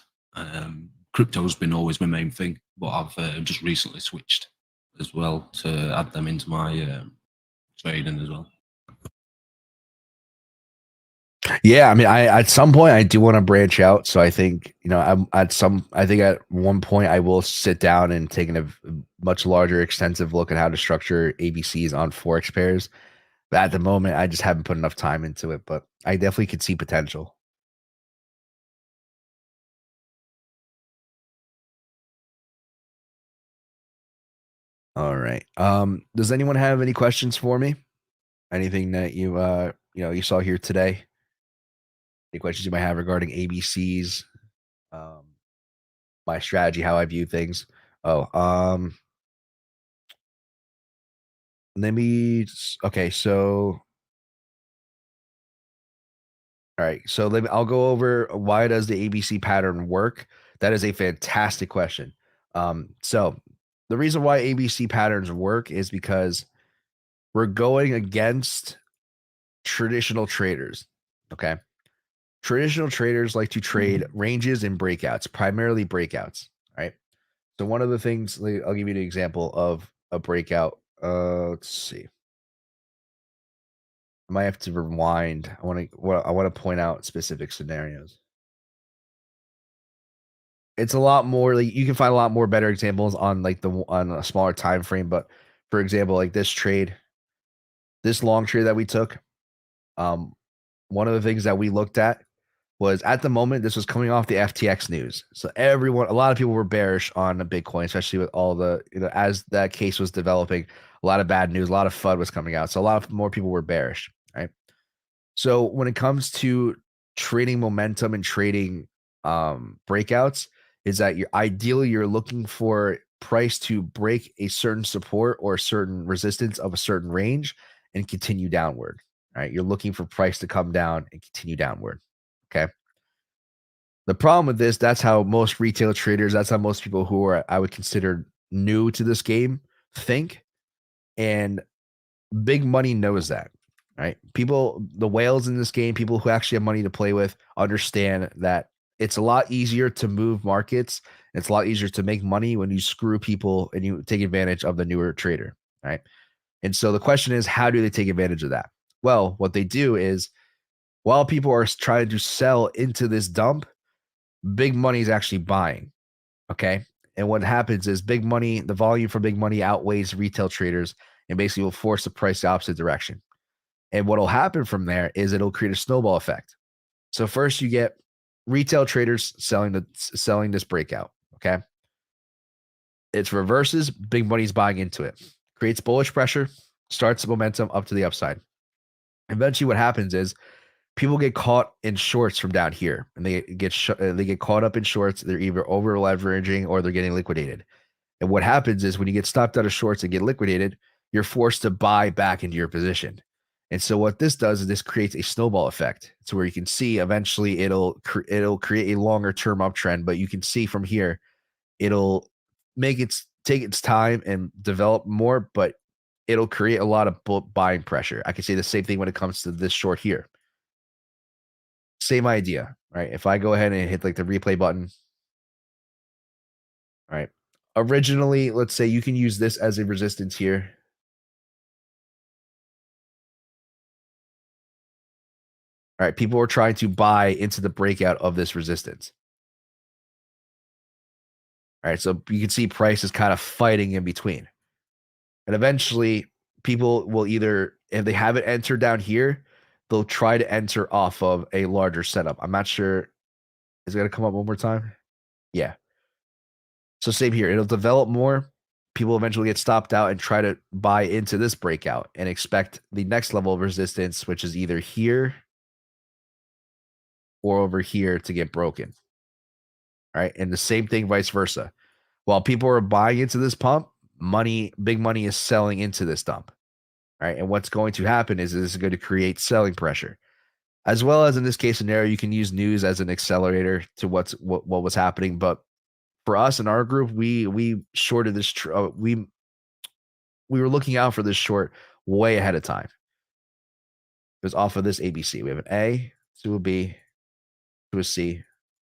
Crypto's been always my main thing, but I've just recently switched as well to add them into my trading as well. Yeah, I mean, I at some point I do want to branch out. So I think, you know, I think at one point I will sit down and take a much larger, extensive look at how to structure ABCs on Forex pairs. But at the moment, I just haven't put enough time into it. But I definitely could see potential. All right. Does anyone have any questions for me? Anything that you saw here today? Any questions you might have regarding ABCs? My strategy, how I view things. Okay, so all right, so I'll go over why does the ABC pattern work? That is a fantastic question. So the reason why ABC patterns work is because we're going against traditional traders. Okay. Traditional traders like to trade ranges and breakouts, primarily breakouts. Right. So one of the things, I'll give you an example of a breakout. Let's see. I might have to rewind. I want to point out specific scenarios. It's a lot more like you can find a lot more better examples on on a smaller time frame. But for example, like this long trade that we took, one of the things that we looked at was at the moment this was coming off the FTX news. So a lot of people were bearish on the Bitcoin, especially with all the as that case was developing, a lot of bad news, a lot of FUD was coming out. So a lot more people were bearish, right? So when it comes to trading momentum and trading breakouts, is that you're looking for price to break a certain support or a certain resistance of a certain range and continue downward. Right? You're looking for price to come down and continue downward. Okay. The problem with this, that's how most retail traders, that's how most people who are, I would consider new to this game think. And big money knows that, right? People, the whales in this game, people who actually have money to play with, understand that it's a lot easier to move markets. It's a lot easier to make money when you screw people and you take advantage of the newer trader, right? And so the question is, how do they take advantage of that? Well, what they do is while people are trying to sell into this dump, big money is actually buying. Okay. And what happens is big money, the volume for big money outweighs retail traders and basically will force the price the opposite direction. And what will happen from there is it'll create a snowball effect. So first you get retail traders selling this breakout. Okay. It's reverses, big money's buying into it, creates bullish pressure, starts the momentum up to the upside. Eventually what happens is people get caught in shorts from down here and they get caught up in shorts. They're either over leveraging or they're getting liquidated. And what happens is when you get stopped out of shorts and get liquidated, you're forced to buy back into your position. And so what this does is this creates a snowball effect. So where you can see eventually it'll create a longer term uptrend, but you can see from here, it'll take its time and develop more, but it'll create a lot of buying pressure. I can say the same thing when it comes to this short here. Same idea, right? If I go ahead and hit like the replay button, right? Originally, let's say you can use this as a resistance here. All right, people are trying to buy into the breakout of this resistance. All right, so you can see price is kind of fighting in between. And eventually, people will either, if they haven't entered down here, they'll try to enter off of a larger setup. I'm not sure. Is it going to come up one more time? Yeah. So same here. It'll develop more. People eventually get stopped out and try to buy into this breakout and expect the next level of resistance, which is either here or over here, to get broken. All right. And the same thing vice versa. While people are buying into this pump, big money is selling into this dump. All right. And what's going to happen is this is going to create selling pressure. As well as in this case scenario, you can use news as an accelerator to what was happening. But for us in our group, we shorted this. We were looking out for this short way ahead of time. goes off of this ABC. We have an A to a B to a C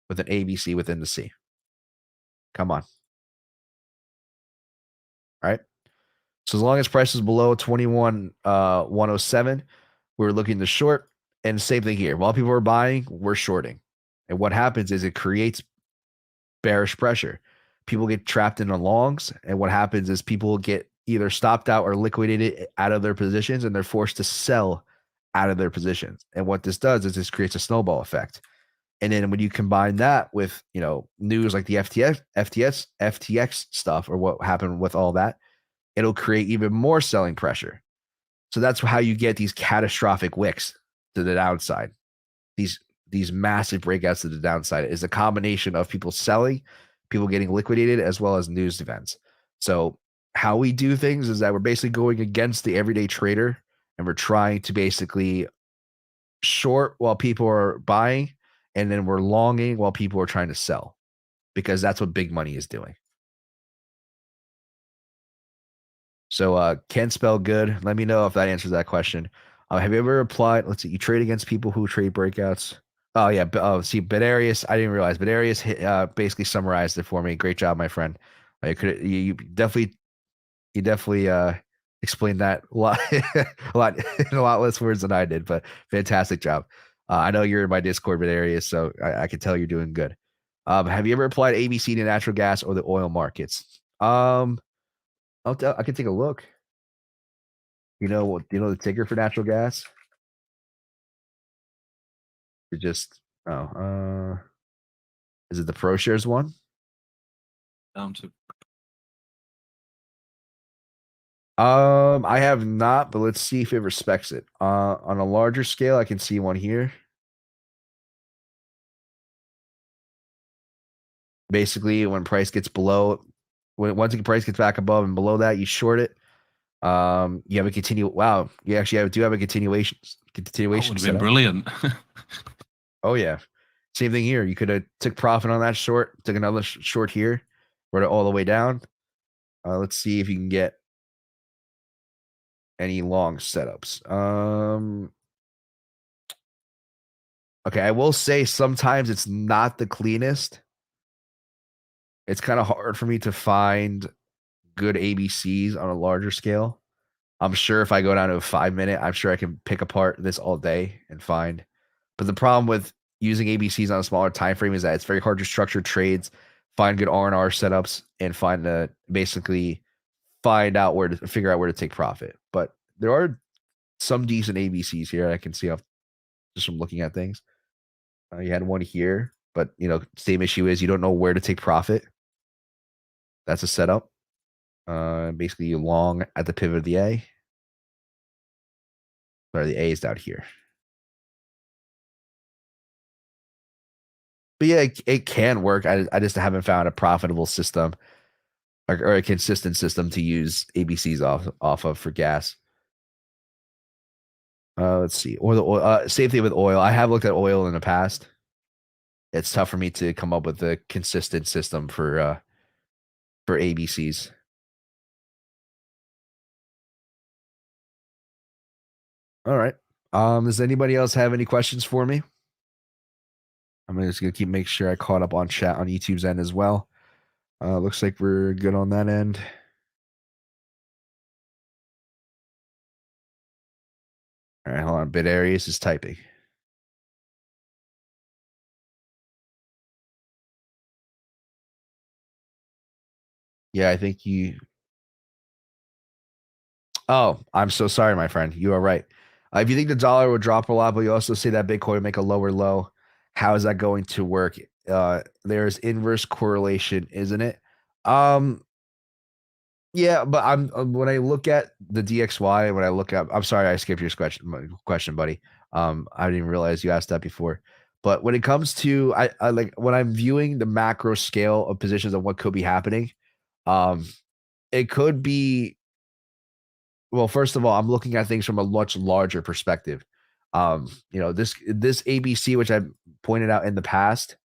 with an ABC within the C. Come on. All right. So as long as price is below 21,107, we're looking to short. And same thing here. While people are buying, we're shorting. And what happens is it creates bearish pressure. People get trapped in the longs. And what happens is people get either stopped out or liquidated out of their positions, and they're forced to sell out of their positions. And what this does is this creates a snowball effect. And then when you combine that with, news like the FTX stuff, or what happened with all that, it'll create even more selling pressure. So that's how you get these catastrophic wicks to the downside. These massive breakouts to the downside is a combination of people selling, people getting liquidated, as well as news events. So how we do things is that we're basically going against the everyday trader, and we're trying to basically short while people are buying, and then we're longing while people are trying to sell, because that's what big money is doing. So can spell good. Let me know if that answers that question. Have you ever applied? Let's see. You trade against people who trade breakouts. Oh yeah. See, Bedarius. I didn't realize Bedarius basically summarized it for me. Great job, my friend. You definitely explained that a lot, in a lot less words than I did. But fantastic job. I know you're in my Discord, Bedarius, so I can tell you're doing good. Have you ever applied ABC to natural gas or the oil markets? I can take a look. You know the ticker for natural gas? It just is it the ProShares one? Down to I have not, but let's see if it respects it. On a larger scale, I can see one here. Basically, when price gets below, once the price gets back above and below that, you short it. You have a continue. Wow, you actually do have a continuation. that would have been setup. brilliant. Oh yeah, same thing here. You could have took profit on that short, took another short here, brought it all the way down. Let's see if you can get any long setups. Okay, I will say sometimes it's not the cleanest. It's kind of hard for me to find good ABCs on a larger scale. I'm sure if I go down to a 5-minute, I'm sure I can pick apart this all day and find. But the problem with using ABCs on a smaller time frame is that it's very hard to structure trades, find good R&R setups, and basically find out figure out where to take profit. But there are some decent ABCs here I can see off just from looking at things. You had one here, but same issue is you don't know where to take profit. That's a setup. Basically you long at the pivot of the A. Sorry, the A is down here. But yeah, it can work. I just haven't found a profitable system or a consistent system to use ABCs off of for gas. Let's see. Or the oil. Same thing with oil. I have looked at oil in the past. It's tough for me to come up with a consistent system for ABCs. All right. Does anybody else have any questions for me? I'm just gonna make sure I caught up on chat on YouTube's end as well. Looks like we're good on that end. All right, hold on. Bedarius is typing. Yeah, I think you. Oh, I'm so sorry, my friend. You are right. If you think the dollar will drop a lot, but you also say that Bitcoin will make a lower low, how is that going to work? There's inverse correlation, isn't it? Yeah, but when I look at the DXY, when I look at, I'm sorry, I skipped your question, buddy. I didn't even realize you asked that before. But when it comes to, I like when I'm viewing the macro scale of positions of what could be happening, it could be. Well, first of all, I'm looking at things from a much larger perspective. This ABC, which I pointed out in the past,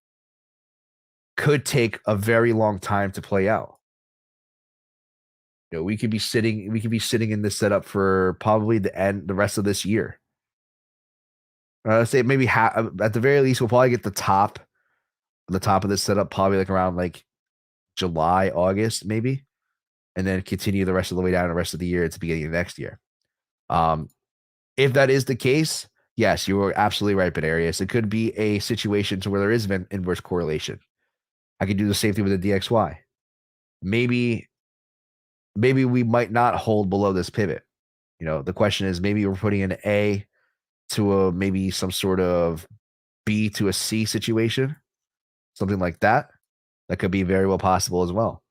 could take a very long time to play out. We could be sitting in this setup for probably the rest of this year. Say maybe at the very least, we'll probably get the top of this setup probably like around like July, August, maybe, and then continue the rest of the way down the rest of the year at the beginning of next year. If that is the case, yes, you are absolutely right, Badarius. It could be a situation to where there is an inverse correlation. I could do the same thing with the DXY. Maybe we might not hold below this pivot. The question is maybe we're putting an A to a maybe some sort of B to a C situation, something like that. That could be very well possible as well.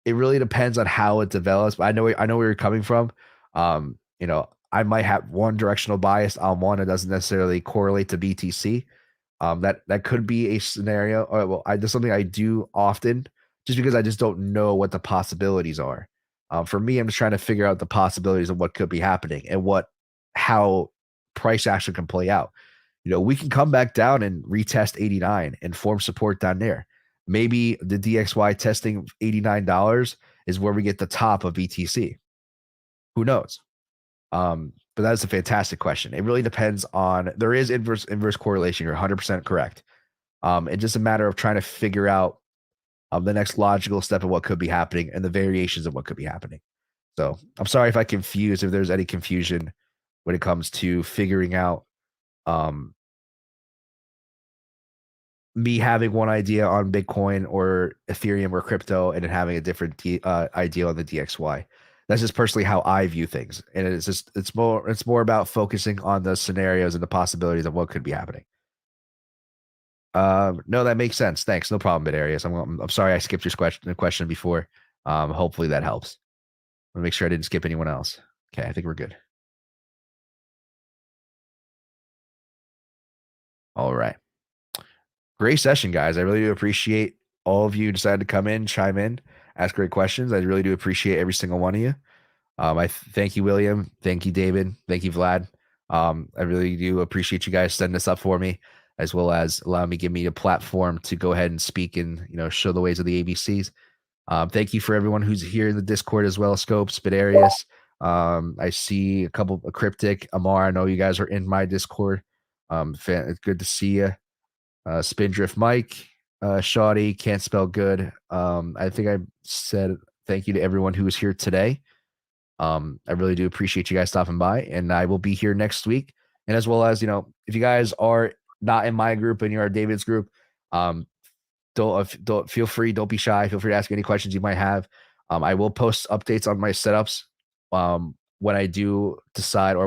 It really depends on how it develops. But I know where you're coming from. I might have one directional bias on one that doesn't necessarily correlate to BTC. That could be a scenario. There's something I do often, just because I just don't know what the possibilities are. For me, I'm just trying to figure out the possibilities of what could be happening and how price action can play out. We can come back down and retest 89 and form support down there. Maybe the DXY testing $89 is where we get the top of BTC. Who knows? But that's a fantastic question. It really depends on, there is inverse correlation. You're 100% correct. It's just a matter of trying to figure out the next logical step of what could be happening and the variations of what could be happening. So I'm sorry if if there's any confusion when it comes to figuring out me having one idea on Bitcoin or Ethereum or crypto and then having a different idea on the DXY. That's just personally how I view things. And it's more about focusing on the scenarios and the possibilities of what could be happening. No, that makes sense. Thanks. No problem, Badarius. I'm sorry I skipped your question before. Hopefully that helps. I'm gonna make sure I didn't skip anyone else. Okay, I think we're good. All right. Great session, guys. I really do appreciate all of you who decided to come in, chime in, ask great questions. I really do appreciate every single one of you. I thank you, William. Thank you, David. Thank you, Vlad. I really do appreciate you guys setting this up for me, as well as allowing me, give me a platform to go ahead and speak and show the ways of the ABCs. Thank you for everyone who's here in the Discord as well. Scopes, Badarius. I see a couple of Cryptic, Amar. I know you guys are in my Discord. It's good to see you. Spindrift Mike, Shoddy, Can't Spell Good. I think I said thank you to everyone who was here today. I really do appreciate you guys stopping by, and I will be here next week. And as well as, if you guys are not in my group and you're David's group, don't feel free. Don't be shy. Feel free to ask any questions you might have. I will post updates on my setups when I do decide, or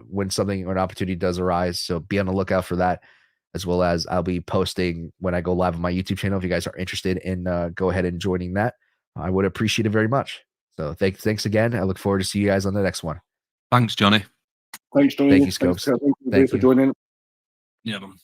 when something or an opportunity does arise. So be on the lookout for that, as well as I'll be posting when I go live on my YouTube channel. If you guys are interested in go ahead and joining that, I would appreciate it very much. So thanks again. I look forward to see you guys on the next one. Thanks, Johnny. Thanks, Johnny. Thank you, Scopes. Thank you for joining. Yeah, man. Peace.